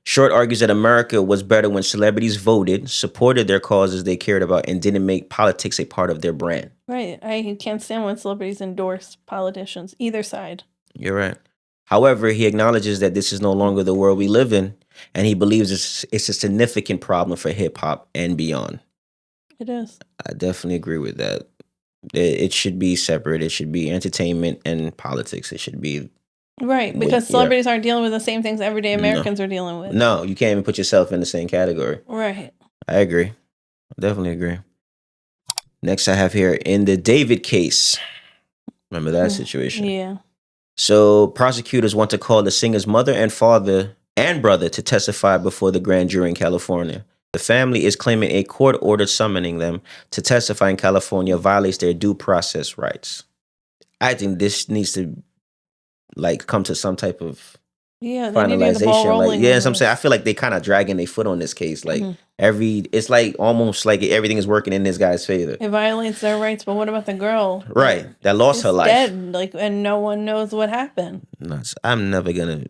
Short argues that America was better when celebrities voted, supported their causes they cared about, and didn't make politics a part of their brand. Right. I can't stand when celebrities endorse politicians, either side. You're right. However, he acknowledges that this is no longer the world we live in, and he believes it's a significant problem for hip-hop and beyond. It is. I definitely agree with that. It should be separate. It should be entertainment and politics. It should be... Right, because celebrities aren't dealing with the same things everyday Americans are dealing with. No, you can't even put yourself in the same category. Right. I agree. I definitely agree. Next I have here, in the David case. Remember that situation? Yeah. So prosecutors want to call the singer's mother and father and brother to testify before the grand jury in California. The family is claiming a court order summoning them to testify in California violates their due process rights. I think this needs to come to some type of finalization. As I'm saying, I feel like they kind of dragging their foot on this case. It's like almost like everything is working in this guy's favor. It violates their rights, but what about the girl? Right, that lost her life. Dead, and no one knows what happened. I'm never gonna.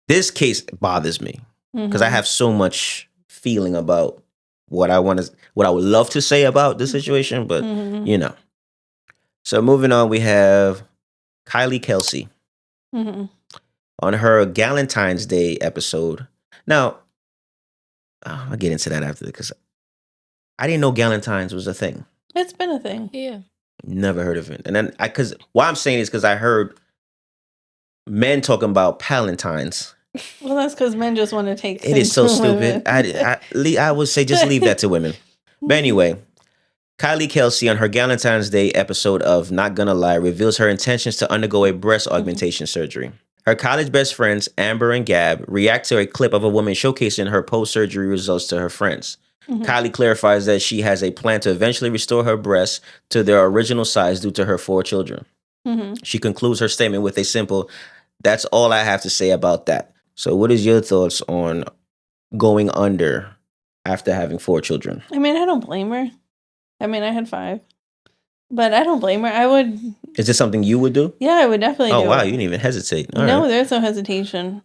This case bothers me because I have so much feeling about what I would love to say about this situation, but So moving on, we have Kylie Kelsey on her Galentine's Day episode. Now, I'll get into that after because I didn't know Galentine's was a thing. It's been a thing. Yeah. Never heard of it. And then why I'm saying is because I heard men talking about Palentines. Well, that's because men just want to take things. It is so stupid. I would say just leave that to women. But anyway, Kylie Kelsey on her Galentine's Day episode of Not Gonna Lie reveals her intentions to undergo a breast augmentation surgery. Her college best friends, Amber and Gab, react to a clip of a woman showcasing her post-surgery results to her friends. Kylie clarifies that she has a plan to eventually restore her breasts to their original size due to her 4 children. She concludes her statement with a simple, "That's all I have to say about that." So what is your thoughts on going under after having 4 children? I mean, I don't blame her. I mean, I had 5. But I don't blame her. I would... Is this something you would do? Yeah, I would definitely do it. Oh, wow. You didn't even hesitate. All no, right. There's no hesitation.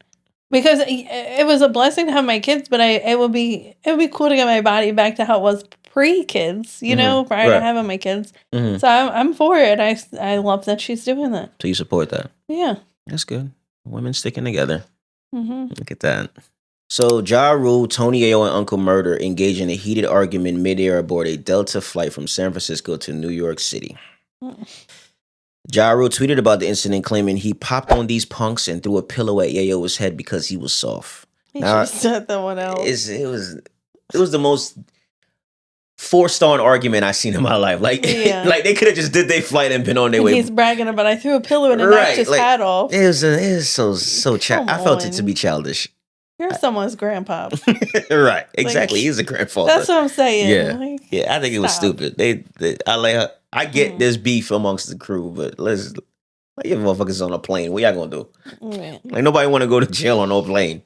Because it was a blessing to have my kids, but it would be cool to get my body back to how it was pre-kids, prior to having my kids. So I'm for it. I love that she's doing that. So you support that? Yeah. That's good. Women sticking together. Look at that. So Ja Rule, Tony Ayo, and Uncle Murder engaged in a heated argument midair aboard a Delta flight from San Francisco to New York City. Ja Rule tweeted about the incident, claiming he popped on these punks and threw a pillow at Yayo's head because he was soft. He should have said that one out. It was the most forced on argument I've seen in my life. Like, like they could have just did their flight and been on their way. He's bragging about, I threw a pillow and knocked his hat off. It was so childish. I felt it to be childish. You're someone's grandpa. Right. Exactly. He's a grandfather. That's what I'm saying. Yeah. I think it was stupid. I get this beef amongst the crew, but let's your motherfuckers on a plane. What y'all gonna do? Like nobody want to go to jail on no plane.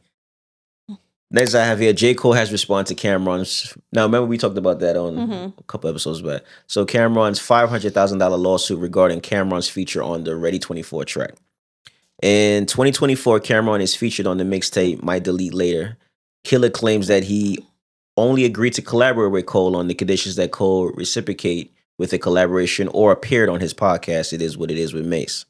Next I have here, J. Cole has responded to Cameron's. Now remember we talked about that on a couple episodes back. So Cameron's $500,000 lawsuit regarding Cameron's feature on the Ready 24 track. In 2024, Cameron is featured on the mixtape Might Delete Later. Killer claims that he only agreed to collaborate with Cole on the conditions that Cole reciprocate with a collaboration or appeared on his podcast, It Is What It Is with Mace.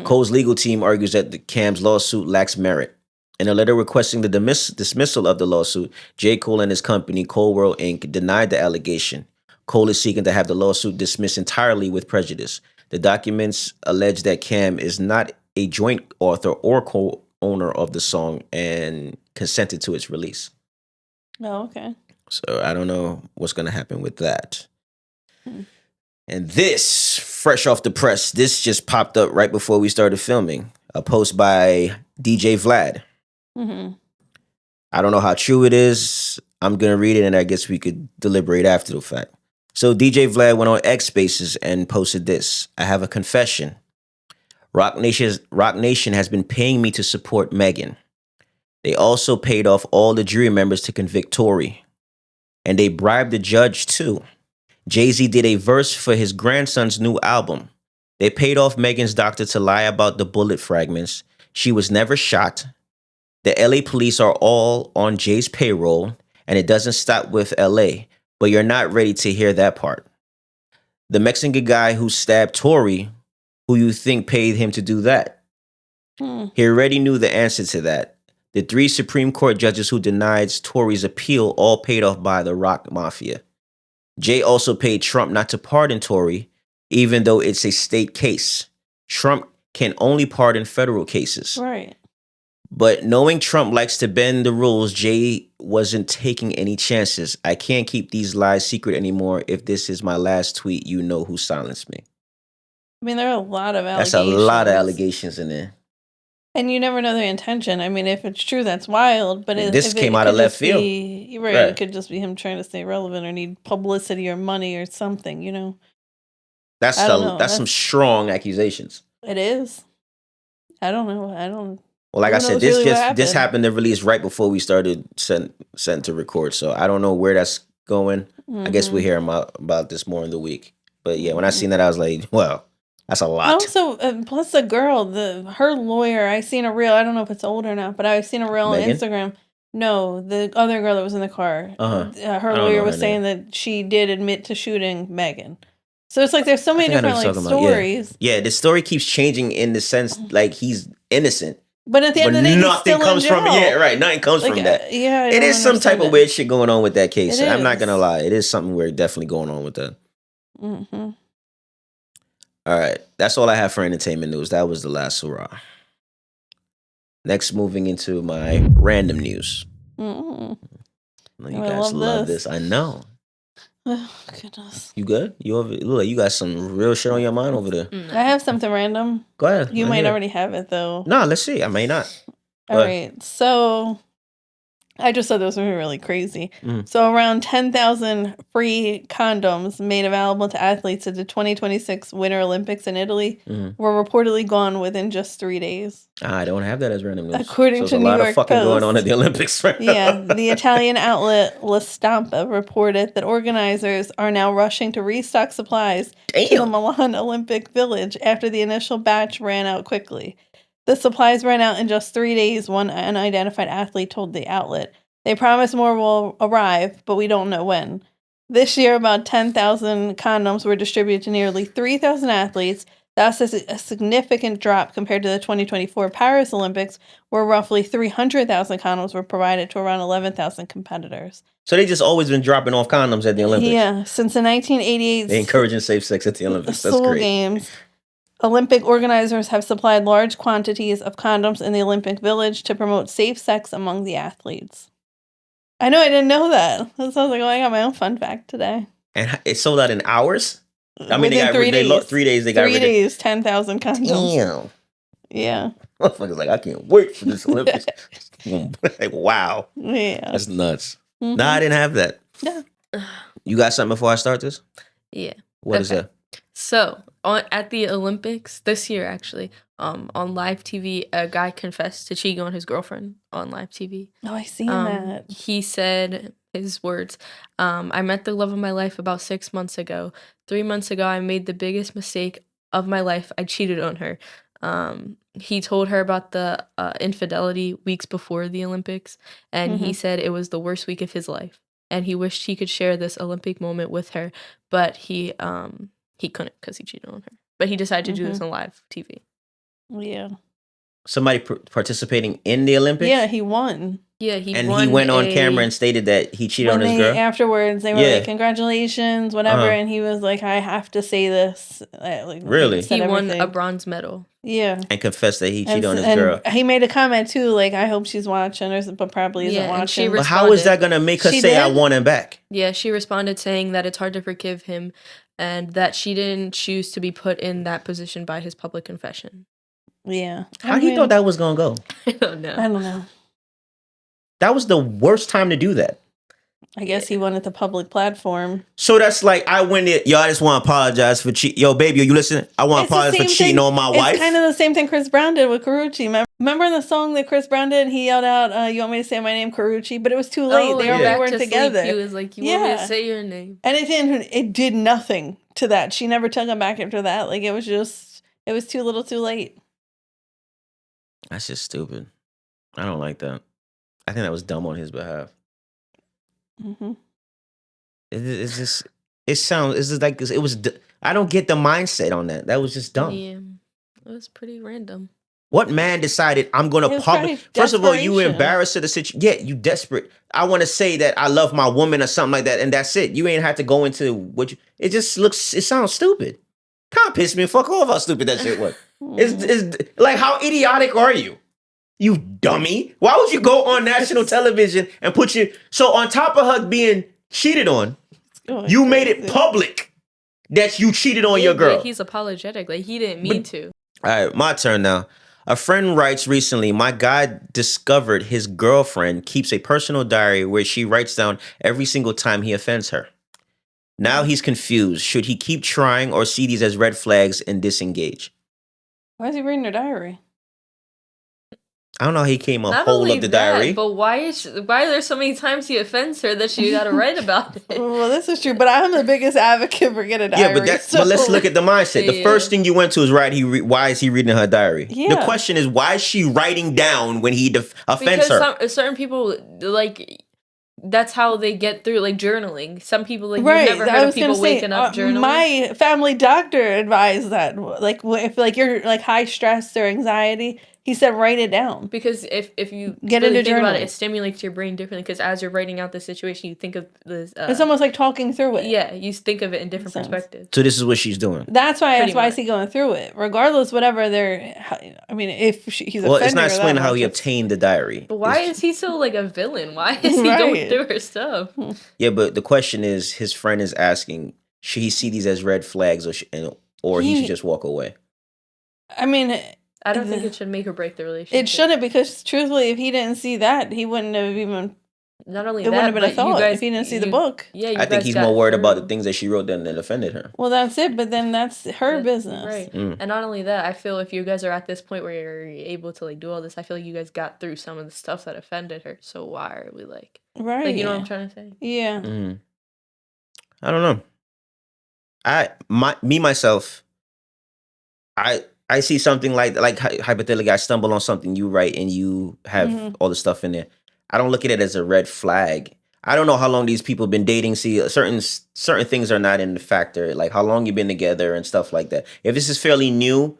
Cole's legal team argues that the Cam's lawsuit lacks merit. In a letter requesting the dismissal of the lawsuit, J. Cole and his company, Cole World Inc., denied the allegation. Cole is seeking to have the lawsuit dismissed entirely with prejudice. The documents allege that Cam is not a joint author or co-owner of the song and consented to its release. Oh, okay. So I don't know what's going to happen with that. And this, fresh off the press, this just popped up right before we started filming. A post by DJ Vlad. I don't know how true it is. I'm going to read it and I guess we could deliberate after the fact. So DJ Vlad went on X Spaces and posted this. I have a confession. Rock Nation has been paying me to support Megan. They also paid off all the jury members to convict Tory. And they bribed the judge too. Jay-Z did a verse for his grandson's new album. They paid off Megan's doctor to lie about the bullet fragments. She was never shot. The LA police are all on Jay's payroll, and it doesn't stop with LA. But you're not ready to hear that part. The Mexican guy who stabbed Tory, who you think paid him to do that? He already knew the answer to that. The 3 Supreme Court judges who denied Tory's appeal all paid off by the Rock Mafia. Jay also paid Trump not to pardon Tory, even though it's a state case. Trump can only pardon federal cases. Right. But knowing Trump likes to bend the rules, Jay wasn't taking any chances. I can't keep these lies secret anymore. If this is my last tweet, you know who silenced me. I mean, there are a lot of allegations. That's a lot of allegations in there. And you never know their intention. I mean, if it's true, that's wild. But this came out of left field. Right. It could just be him trying to stay relevant or need publicity or money or something, you know? That's some strong accusations. It is. I don't know. Well, like I said, this happened to release right before we started sent to record. So I don't know where that's going. I guess we'll hear about this more in the week. But yeah, when I seen that, I was like, well, that's a lot. Also, plus the girl, her lawyer, I seen a reel. I don't know if it's old or not, but I seen a reel on Instagram. No, the other girl that was in the car. Her lawyer was saying that she did admit to shooting Megan. So it's like there's so many different stories. Yeah, the story keeps changing in the sense like he's innocent. But at the end of the day, nothing comes from nothing comes from that. Yeah, it is some type of weird shit going on with that case. I'm not gonna lie, it is something weird definitely going on with that. All right, that's all I have for entertainment news. That was the last hurrah. Next, moving into my random news. You guys love this. I know. Oh, goodness. You good? You got some real shit on your mind over there. I have something random. Go ahead. You might already have it, though. No, let's see. I may not. All right. So I just thought those were really crazy. So around 10,000 free condoms made available to athletes at the 2026 Winter Olympics in Italy were reportedly gone within just 3 days. I don't have that as random news. According to New York Post. There's a lot of fucking going on at the Olympics right now. Yeah, the Italian outlet La Stampa reported that organizers are now rushing to restock supplies to the Milan Olympic Village after the initial batch ran out quickly. The supplies ran out in just 3 days, one unidentified athlete told the outlet. They promise more will arrive, but we don't know when. This year, about 10,000 condoms were distributed to nearly 3,000 athletes. That's a significant drop compared to the 2024 Paris Olympics, where roughly 300,000 condoms were provided to around 11,000 competitors. So they just always been dropping off condoms at the Olympics? Yeah, since the 1988 They encouraging safe sex at the Olympics. That's Seoul great. Games. Olympic organizers have supplied large quantities of condoms in the Olympic Village to promote safe sex among the athletes. I know, I didn't know that. So I was like, oh, I got my own fun fact today. And it sold out in hours? I mean, Within 3 days. 3 days, they got rid of 3 days, 10,000 condoms. Damn. Yeah. Motherfuckers like, I can't wait for this Olympics. Like, wow. Yeah. That's nuts. Mm-hmm. Nah, I didn't have that. Yeah. You got something before I start this? Yeah. What is that? So, at the Olympics this year, actually, on live TV, a guy confessed to cheating on his girlfriend on live TV. Oh, I seen that. He said his words, I met the love of my life about 6 months ago. 3 months ago, I made the biggest mistake of my life. I cheated on her. He told her about the infidelity weeks before the Olympics, and he said it was the worst week of his life. And he wished he could share this Olympic moment with her, but he couldn't because he cheated on her. But he decided to do this on live TV. Yeah. Somebody participating in the Olympics? Yeah, he won. Yeah, he went on camera and stated that he cheated on his girl? Afterwards, they were like, congratulations, whatever. And he was like, I have to say this. Really? He won a bronze medal. Yeah. And confessed that he cheated on his girl. He made a comment, too, like, I hope she's watching, but probably isn't watching. But how is that going to make her say, I want him back? Yeah, she responded saying that it's hard to forgive him and that she didn't choose to be put in that position by his public confession. Yeah. How he thought that was going to go? I don't know. That was the worst time to do that. I guess he wanted the public platform. So that's like, I went it. Yo, I just want to apologize for cheating. Yo, baby, are you listening? I want to apologize for cheating on my wife. It's kind of the same thing Chris Brown did with Karrueche. Remember in the song that Chris Brown did? He yelled out, you want me to say my name, Karrueche? But it was too late. They already weren't together. He was like, you want me to say your name? And it did nothing to that. She never took him back after that. Like, it was too little too late. That's just stupid. I don't like that. I think that was dumb on his behalf. Mm-hmm. It's just like it was. I don't get the mindset on that. That was just dumb. Yeah, it was pretty random. What man decided I'm going to public? First of all, you embarrassed to the situation. Yeah, you desperate. I want to say that I love my woman or something like that, and that's it. You ain't have to go into what you. It just looks. It sounds stupid. Can't piss me. Fuck off how stupid that shit was. It's like, how idiotic are you? You dummy. Why would you go on national television and put your... So on top of her being cheated on, you made it public that you cheated on your girl. He's apologetic. Like, he didn't mean to. All right, my turn now. A friend writes recently, my guy discovered his girlfriend keeps a personal diary where she writes down every single time he offends her. Now he's confused. Should he keep trying or see these as red flags and disengage? Why is he reading her diary? I don't know how he came a hold of the diary. But why are there so many times he offends her that she got to write about it? Well, this is true, but I'm the biggest advocate for getting a diary. Yeah, but let's look at the mindset. The first thing you went to is why is he reading her diary? Yeah. The question is, why is she writing down when he offends her? Because certain people, like, that's how they get through, like, journaling. Some people, like, you've never heard of people waking up journaling. My family doctor advised that, like, if, like, you're, like, high stress or anxiety, he said write it down. Because if you get really into think journaling, about it stimulates your brain differently. Because as you're writing out the situation, you think of this. It's almost like talking through it. Yeah, you think of it in different perspectives. So this is what she's doing. That's why I see going through it. Regardless, whatever they're... I mean, if he's well, it's not explaining how he obtained the diary. But why is he so, like, a villain? Why is he going through her stuff? Yeah, but the question is, his friend is asking, should he see these as red flags or he should just walk away? I mean... I don't think it should make or break the relationship. It shouldn't, because truthfully, if he didn't see that, he wouldn't have even... Not only it wouldn't have been a thought if he didn't see the book. Yeah, I think he's more worried about the things that she wrote than that offended her. Well, that's it, but then that's her business. Right. And not only that, I feel if you guys are at this point where you're able to, like, do all this, I feel like you guys got through some of the stuff that offended her. So why are we, like... Right. Like, you know what I'm trying to say? Yeah. I don't know. Myself, I see something like hypothetically, I stumble on something you write and you have all the stuff in there. I don't look at it as a red flag. I don't know how long these people have been dating. See, certain things are not in the factor, like how long you've been together and stuff like that. If this is fairly new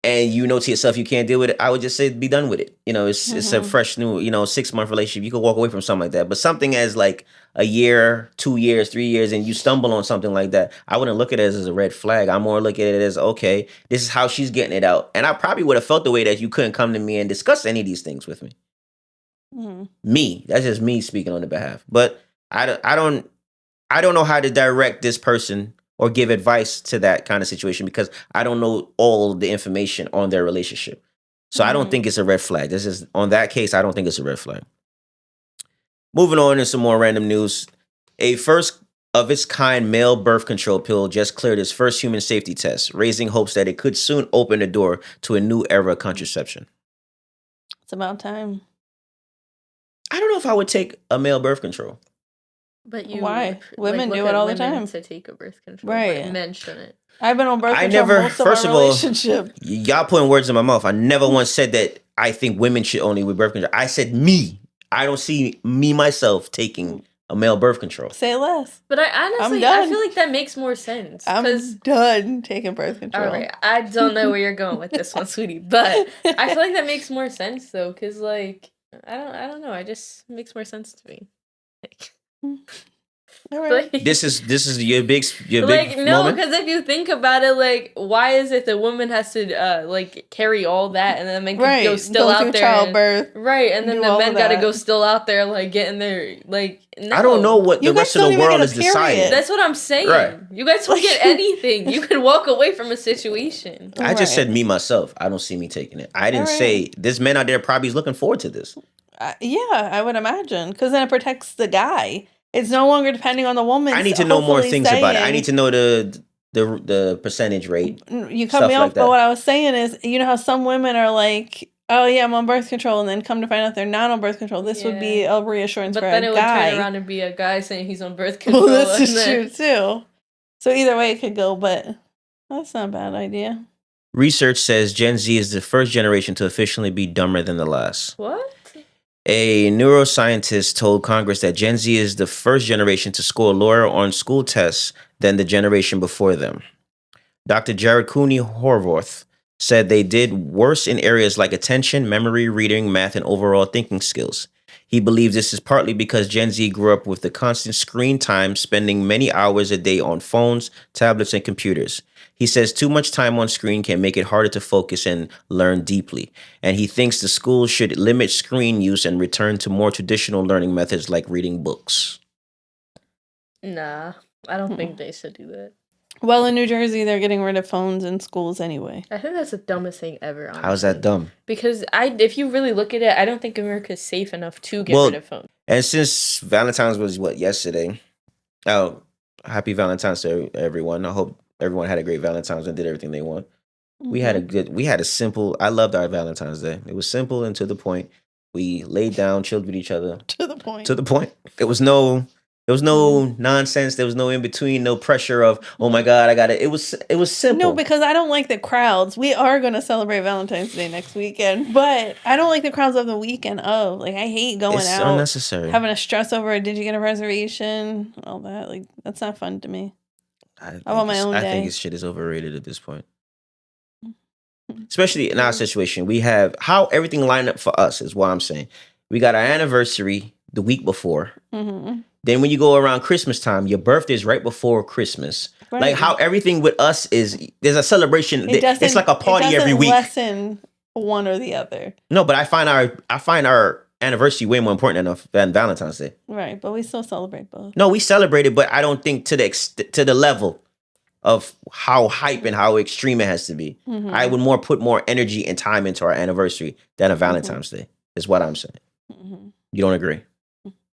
and you know to yourself you can't deal with it, I would just say be done with it. It's a fresh new 6-month relationship. You could walk away from something like that. But something as like a year, 2 years, 3 years, and you stumble on something like that, I wouldn't look at it as a red flag. I more look at it as, okay, this is how she's getting it out. And I probably would have felt the way that you couldn't come to me and discuss any of these things with me. Me, that's just me speaking on the behalf. But I don't know how to direct this person or give advice to that kind of situation because I don't know all the information on their relationship. So I don't think it's a red flag. On that case, I don't think it's a red flag. Moving on to some more random news. A first of its kind male birth control pill just cleared its first human safety test, raising hopes that it could soon open the door to a new era of contraception. It's about time. I don't know if I would take a male birth control. But why? Women do it all the time. To take a birth control, right? But men shouldn't. I've been on birth control most of our relationship. Y'all putting words in my mouth. I never once said that I think women should only with birth control. I said me. I don't see me myself taking a male birth control. Say less. But I honestly, I feel like that makes more sense. I'm done taking birth control. All right, I don't know where you're going with this one, sweetie, but I feel like that makes more sense though, because like I don't know, it just makes more sense to me. All right. Like, this is your big like no, moment? because if you think about it, like why is it the woman has to like carry all that and then men can go still out there childbirth, right, and then the men got to go still out there like getting their like. No. I don't know what the rest of the world is deciding. That's what I'm saying. Right. You guys don't get anything. You can walk away from a situation. I just said me myself. I don't see me taking it. I didn't say there's men out there probably is looking forward to this. Yeah, I would imagine because then it protects the guy. It's no longer depending on the woman. I need to know more things about it. I need to know the percentage rate. You cut me off, but what I was saying is, you know how some women are like, oh yeah, I'm on birth control, and then come to find out they're not on birth control. This would be a reassurance for a guy. But then it would turn around and be a guy saying he's on birth control. Well, this is true too. So either way it could go, but that's not a bad idea. Research says Gen Z is the first generation to officially be dumber than the last. What? A neuroscientist told Congress that Gen Z is the first generation to score lower on school tests than the generation before them. Dr. Jared Cooney Horvath said they did worse in areas like attention, memory, reading, math, and overall thinking skills. He believes this is partly because Gen Z grew up with the constant screen time, spending many hours a day on phones, tablets, and computers. He says too much time on screen can make it harder to focus and learn deeply. And he thinks the schools should limit screen use and return to more traditional learning methods like reading books. Nah, I don't think they should do that. Well, in New Jersey, they're getting rid of phones in schools anyway. I think that's the dumbest thing ever. Honestly. How's that dumb? Because if you really look at it, I don't think America's safe enough to get rid of phones. And since Valentine's was yesterday? Oh, happy Valentine's to everyone. I hope everyone had a great Valentine's and did everything they want. Mm-hmm. I loved our Valentine's Day. It was simple and to the point. We laid down, chilled with each other. To the point. There was no nonsense. There was no in between, no pressure of, oh my God, I got it. It was simple. No, because I don't like the crowds. We are going to celebrate Valentine's Day next weekend, but I don't like the crowds of the weekend of. Like, I hate going out. It's unnecessary. Having to stress over, did you get a reservation? All that. Like, that's not fun to me. I want my own day. I think this shit is overrated at this point. Especially in our situation. We have how everything lined up for us is what I'm saying. We got our anniversary the week before. Mm-hmm. Then when you go around Christmas time, your birthday is right before Christmas. Right. Like how everything with us is, there's a celebration. It's like a party every week. It doesn't lessen one or the other. No, but I find our anniversary way more important enough than Valentine's Day. Right, but we still celebrate both. No, we celebrate it, but I don't think to the level of how hype and how extreme it has to be. Mm-hmm. I would put more energy and time into our anniversary than a Valentine's Day, is what I'm saying. Mm-hmm. You don't agree?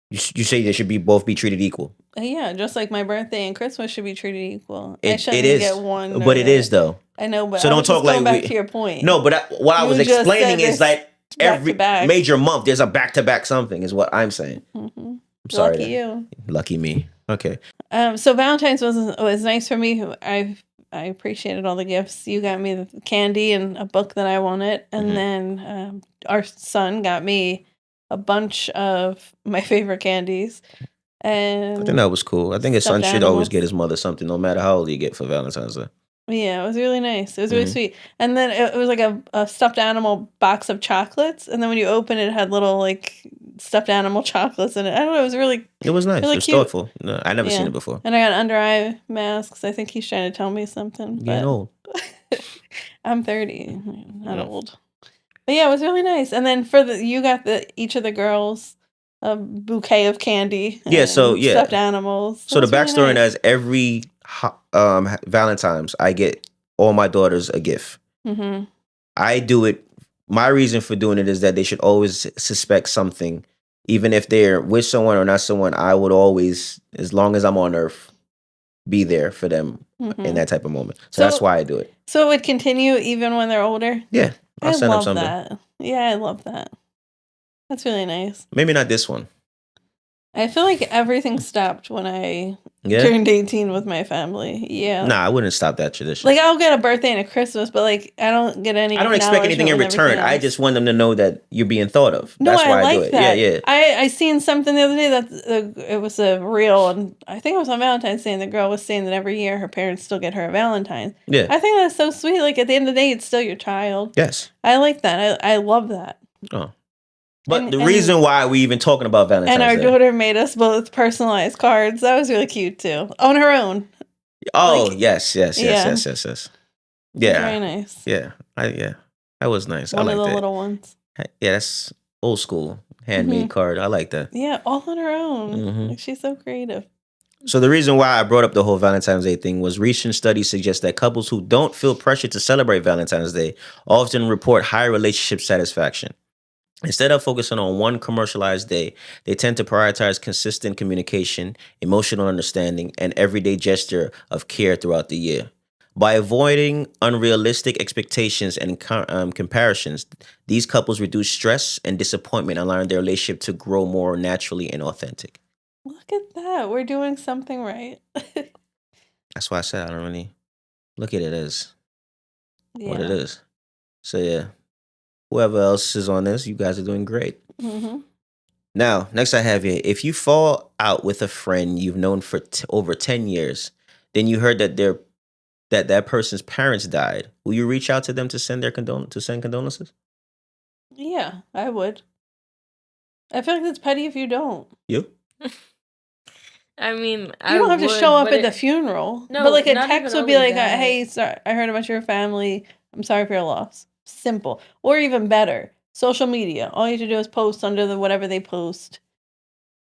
You say they should both be treated equal. Yeah, just like my birthday and Christmas should be treated equal. It is, get one, but it is though. I know, but so don't talk like back to your point. No, but what I was explaining is like every major month there's a back-to-back something is what I'm saying. Mm-hmm. I'm sorry. Lucky you. Lucky me. Okay. So Valentine's was nice for me. I appreciated all the gifts. You got me the candy and a book that I wanted, and then our son got me a bunch of my favorite candies. And I think that was cool. I think his son should always get his mother something, no matter how old you get for Valentine's Day. Yeah, it was really nice. It was really sweet. And then it was like a stuffed animal box of chocolates. And then when you open it, it had little like stuffed animal chocolates in it. I don't know. It was really It was nice. Really it was cute. thoughtful. No, I never seen it before. And I got under eye masks. I think he's trying to tell me something. Getting old. I'm 30. Not old. But yeah, it was really nice. And then you got each of the girls a bouquet of candy. Yeah, stuffed animals. So the backstory is every Valentine's, I get all my daughters a gift. Mm-hmm. I do it. My reason for doing it is that they should always suspect something, even if they're with someone or not someone. I would always, as long as I'm on earth, be there for them in that type of moment. So that's why I do it. So it would continue even when they're older? Yeah. I'll send them something. That. Yeah, I love that. That's really nice. Maybe not this one. I feel like everything stopped when I turned 18 with my family. Yeah. Nah, I wouldn't stop that tradition. Like, I'll get a birthday and a Christmas, but like, I don't get any. I don't expect anything in return. I just want them to know that you're being thought of. No, That's why I do it. That. Yeah. I seen something the other day that it was a reel, and I think it was on Valentine's Day, and the girl was saying that every year her parents still get her a Valentine's. Yeah. I think that's so sweet. Like, at the end of the day, it's still your child. Yes. I like that. I love that. Oh. But the reason why we even talking about Valentine's Day. And our daughter made us both personalized cards. That was really cute, too. On her own. Oh, like, yes. Yeah. Very nice. Yeah. That was nice. One I like of the that. little ones. Yeah, that's old school. Handmade card. I like that. Yeah, all on her own. Like, she's so creative. So the reason why I brought up the whole Valentine's Day thing was recent studies suggest that couples who don't feel pressure to celebrate Valentine's Day often report higher relationship satisfaction. Instead of focusing on one commercialized day, they tend to prioritize consistent communication, emotional understanding, and everyday gesture of care throughout the year. By avoiding unrealistic expectations and comparisons, these couples reduce stress and disappointment, allowing their relationship to grow more naturally and authentic. Look at that. We're doing something right. That's why I said I don't really look at it as what it is. So, yeah. Whoever else is on this, you guys are doing great. Mm-hmm. Now, next I have here, if you fall out with a friend you've known for over 10 years, then you heard that that person's parents died, will you reach out to them to send condolences? Yeah, I would. I feel like that's petty if you don't. You? I mean, you don't have to show up at the funeral. No, but like a text would be like, hey, sorry, I heard about your family. I'm sorry for your loss. Simple. Or even better, social media. All you have to do is post under the whatever they post.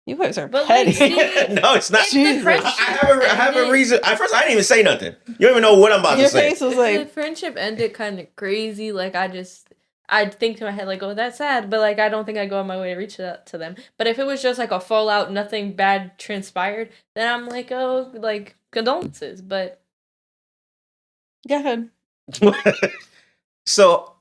You guys are petty. Like, no, it's not. I have a reason. At first, I didn't even say nothing. You don't even know what I'm about to say. Your face was like... The friendship ended kind of crazy. Like, I'd think to my head, like, oh, that's sad. But, like, I don't think I'd go on my way to reach out to them. But if it was just, like, a fallout, nothing bad transpired, then I'm like, oh, like, condolences. But... Go ahead. So,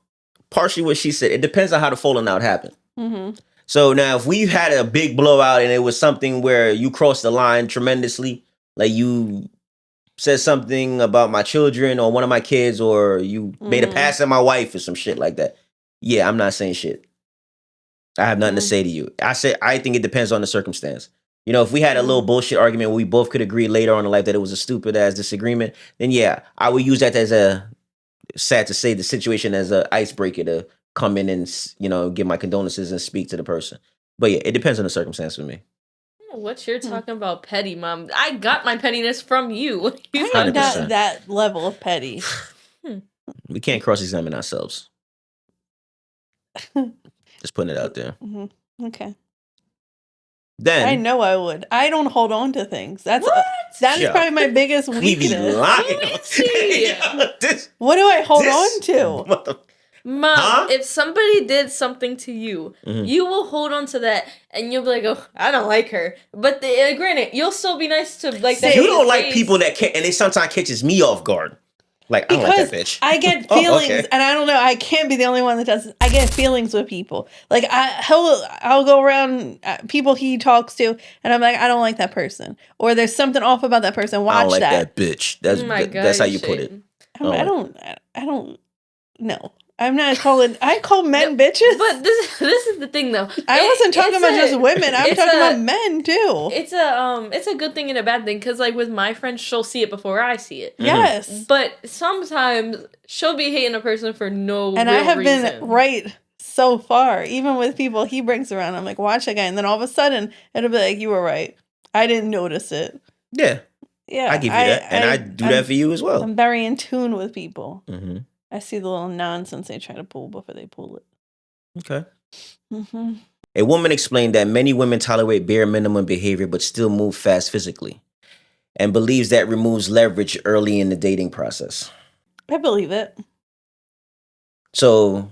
partially what she said, it depends on how the falling out happened. Mm-hmm. So now, if we've had a big blowout and it was something where you crossed the line tremendously, like you said something about my children or one of my kids, or you made a pass at my wife or some shit like that, yeah, I'm not saying shit. I have nothing to say to you. I think it depends on the circumstance. You know, if we had a little bullshit argument where we both could agree later on in life that it was a stupid ass disagreement, then yeah, I would use that as sad to say, the situation as an icebreaker to come in and, you know, give my condolences and speak to the person. But yeah, it depends on the circumstance for me. What you're talking about petty, Mom? I got my pettiness from you. I'm not that level of petty. We can't cross-examine ourselves. Just putting it out there. Mm-hmm. Okay. Then I know I would. I don't hold on to things. That is probably my biggest weakness. What do I hold on to? Mom, if somebody did something to you, you will hold on to that, and you'll be like, "Oh, I don't like her." But granted, you'll still be nice to like that. You don't like people that and it sometimes catches me off guard. Like, I don't like that bitch. I get feelings, and I don't know. I can't be the only one that does it. I get feelings with people. Like, I'll go around people he talks to, and I'm like, I don't like that person, or there's something off about that person. Watch I don't like that bitch. That's how you put it. I don't. No. I'm not calling. I call men bitches. But this is the thing, though. I wasn't talking about just women. I'm talking about men too. It's a good thing and a bad thing because, like, with my friends, she'll see it before I see it. Yes, but sometimes she'll be hating a person for no. And real I have reason. been right so far, even with people he brings around. I'm like, watch that guy, and then all of a sudden it'll be like, you were right. I didn't notice it. Yeah. I give you that, and I do that for you as well. I'm very in tune with people. Mm-hmm. I see the little nonsense they try to pull before they pull it. Okay. Mm-hmm. A woman explained that many women tolerate bare minimum behavior but still move fast physically, and believes that removes leverage early in the dating process. I believe it. So,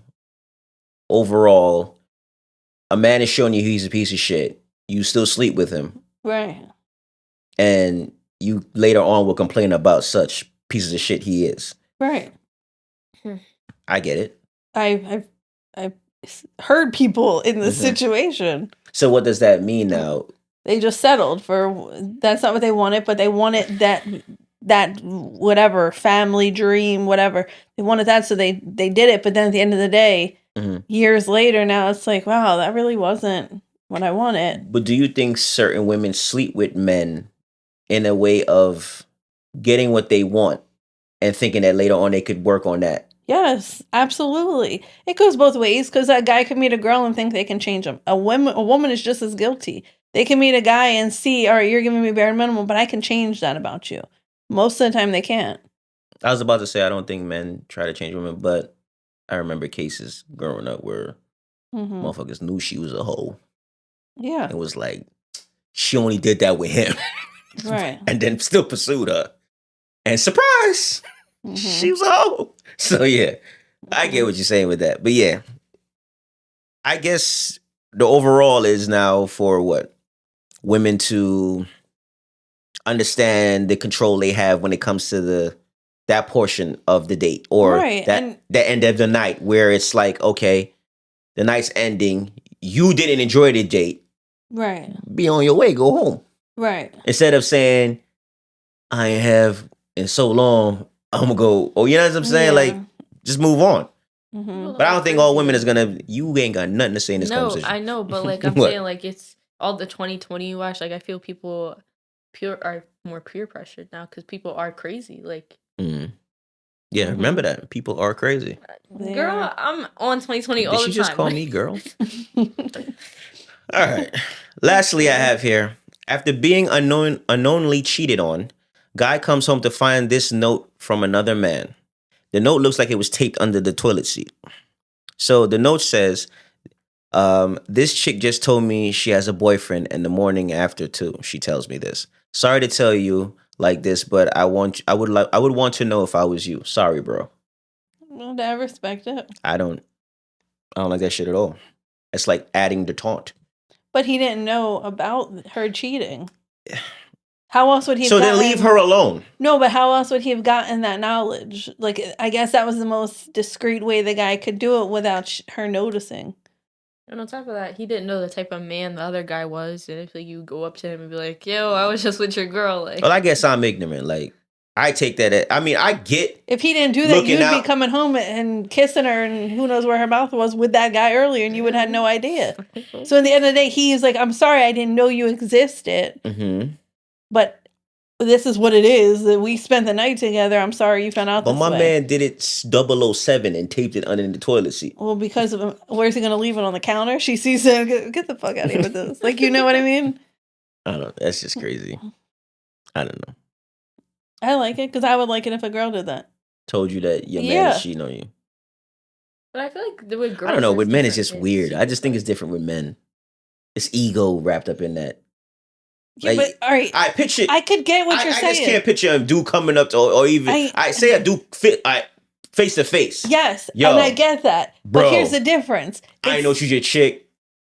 overall, a man is showing you he's a piece of shit. You still sleep with him. Right. And you later on will complain about such pieces of shit he is. Right. I get it. I've heard people in this situation. So what does that mean now? They just settled for that's not what they wanted, but they wanted that whatever family dream, whatever they wanted that, so they did it. But then at the end of the day, years later, now it's like, wow, that really wasn't what I wanted. But do you think certain women sleep with men in a way of getting what they want and thinking that later on they could work on that? Yes, absolutely. It goes both ways because a guy can meet a girl and think they can change him. A woman is just as guilty. They can meet a guy and see, all right, you're giving me bare minimum, but I can change that about you. Most of the time they can't. I was about to say I don't think men try to change women, but I remember cases growing up where motherfuckers knew she was a hoe. Yeah. It was like, she only did that with him. Right. And then still pursued her. And surprise! She was a hoe. So yeah, I get what you're saying with that. But yeah, I guess the overall is now for what? Women to understand the control they have when it comes to that portion of the date or that end of the night where it's like, okay, the night's ending. You didn't enjoy the date. Right. Be on your way. Go home. Right. Instead of saying, I ain't have in so long, I'm going to go. Oh, you know what I'm saying? Like, just move on. But I don't think all women is going to, you ain't got nothing to say in this conversation. I know, but like I'm saying, like it's all the 2020 you watch. Like I feel people are more peer pressured now because people are crazy. Like, yeah, remember that. People are crazy. Girl, I'm on 2020 all the time. Did she just call me girl? All right. Lastly, I have here, after being unknowingly cheated on, guy comes home to find this note from another man. The note looks like it was taped under the toilet seat. So the note says, this chick just told me she has a boyfriend and the morning after too. She tells me this. Sorry to tell you like this, but I would want to know if I was you. Sorry, bro. Well, I respect it. I don't like that shit at all. It's like adding the taunt. But he didn't know about her cheating. How else would he have So then leave her alone. No, but how else would he have gotten that knowledge? Like, I guess that was the most discreet way the guy could do it without her noticing. And on top of that, he didn't know the type of man the other guy was. And if like, you go up to him and be like, yo, I was just with your girl. Like, well, I guess I'm ignorant. Like, I take that. I get. If he didn't do that, you'd be coming home and kissing her, and who knows where her mouth was with that guy earlier, and you would have had no idea. So, in the end of the day, he's like, "I'm sorry, I didn't know you existed, but this is what it is. That we spent the night together. I'm sorry you found out." But my man did it 007 and taped it under the toilet seat. Well, because of where's he going to leave it on the counter? She sees it. Get the fuck out of here with this. Like, you know what I mean? I don't know. That's just crazy. I don't know. I like it because I would like it if a girl did that. Told you that your man is cheating on you. But I feel like with girls, I don't know. With men, it's just weird. I just think it's different with men. It's ego wrapped up in that. Yeah, like, but all right, I picture. I could get what you're saying. I just can't picture a dude coming up to, or even I say a dude face to face. Yes, and I get that. Bro, but here's the difference. I ain't know she's your chick.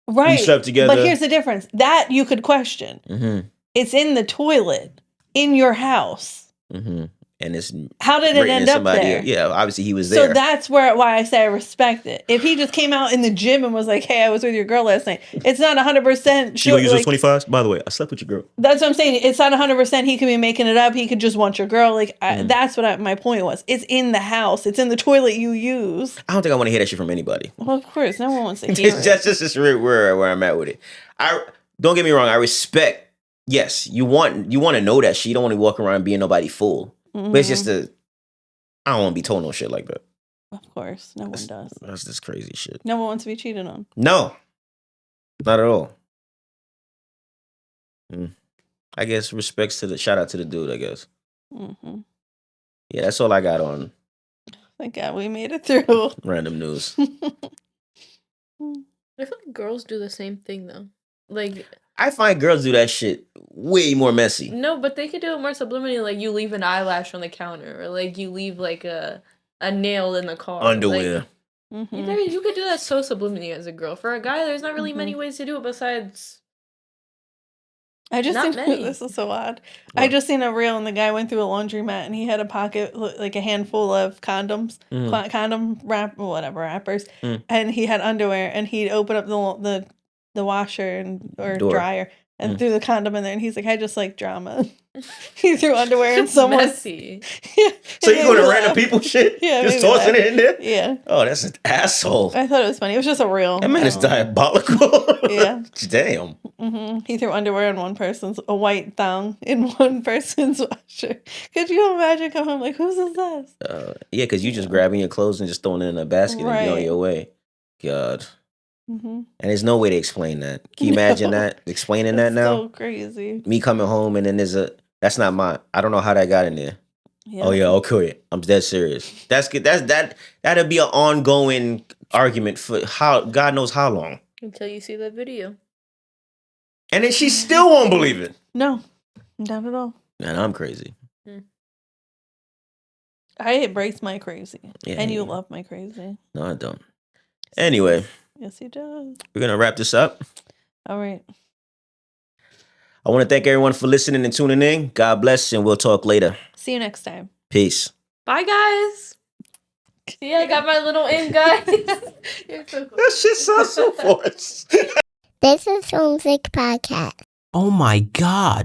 Right. We slept together. But here's the difference. That you could question. It's in the toilet in your house. and it's how did it end up there? Yeah, obviously he was there. So that's why I say I respect it. If he just came out in the gym and was like, "Hey, I was with your girl last night," it's not 100%. She gonna use those 25s? By the way, I slept with your girl. That's what I'm saying. It's not 100%. He could be making it up. He could just want your girl. Like that's what my point was. It's in the house. It's in the toilet you use. I don't think I want to hear that shit from anybody. Well, of course, no one wants to hear it. That's just where I'm at with it. Don't get me wrong. I respect. Yes, you want to know that shit. You don't want to walk around being nobody fool. But it's just I don't want to be told no shit like that. Of course, no one does. That's just crazy shit. No one wants to be cheated on. No, not at all. I guess shout out to the dude, I guess. Yeah, that's all I got on. Thank God we made it through. Random news. I feel like girls do the same thing though. Like I find girls do that shit way more messy. No, but they could do it more subliminally. Like you leave an eyelash on the counter, or like you leave like a nail in the car. Underwear. Like, you could do that so subliminally as a girl. For a guy, there's not really many ways to do it besides. I just think this is so odd. What? I just seen a reel and the guy went through a laundromat and he had a pocket like a handful of condoms, condom wrappers, and he had underwear and he'd open up the washer or dryer and threw the condom in there and he's like, I just like drama. He threw underwear in someone. Messy. Yeah. So you going to random people shit? Yeah. Just tossing it in there? Yeah. Oh, that's an asshole. I thought it was funny. It was just a reel. That man is diabolical. Yeah. Damn. He threw underwear in a white thong in one person's washer. Could you imagine coming home like, whose is this? Yeah, because you just grabbing your clothes and just throwing it in a basket and be on your way. God. And there's no way to explain that. Can you imagine that? Explaining that now? So crazy. Me coming home and then that's not mine. I don't know how that got in there. Yeah. Oh yeah, okay. I'm dead serious. That's good. That'll be an ongoing argument for God knows how long. Until you see that video. And then she still won't believe it. No, not at all. Man, I'm crazy. I embrace my crazy. Yeah, and you love my crazy. No, I don't. Anyway. Yes, he does. We're going to wrap this up. All right. I want to thank everyone for listening and tuning in. God bless, and we'll talk later. See you next time. Peace. Bye, guys. See, I got my little in, guys. That shit sounds so forced. This is Homesick Podcast. Oh, my God.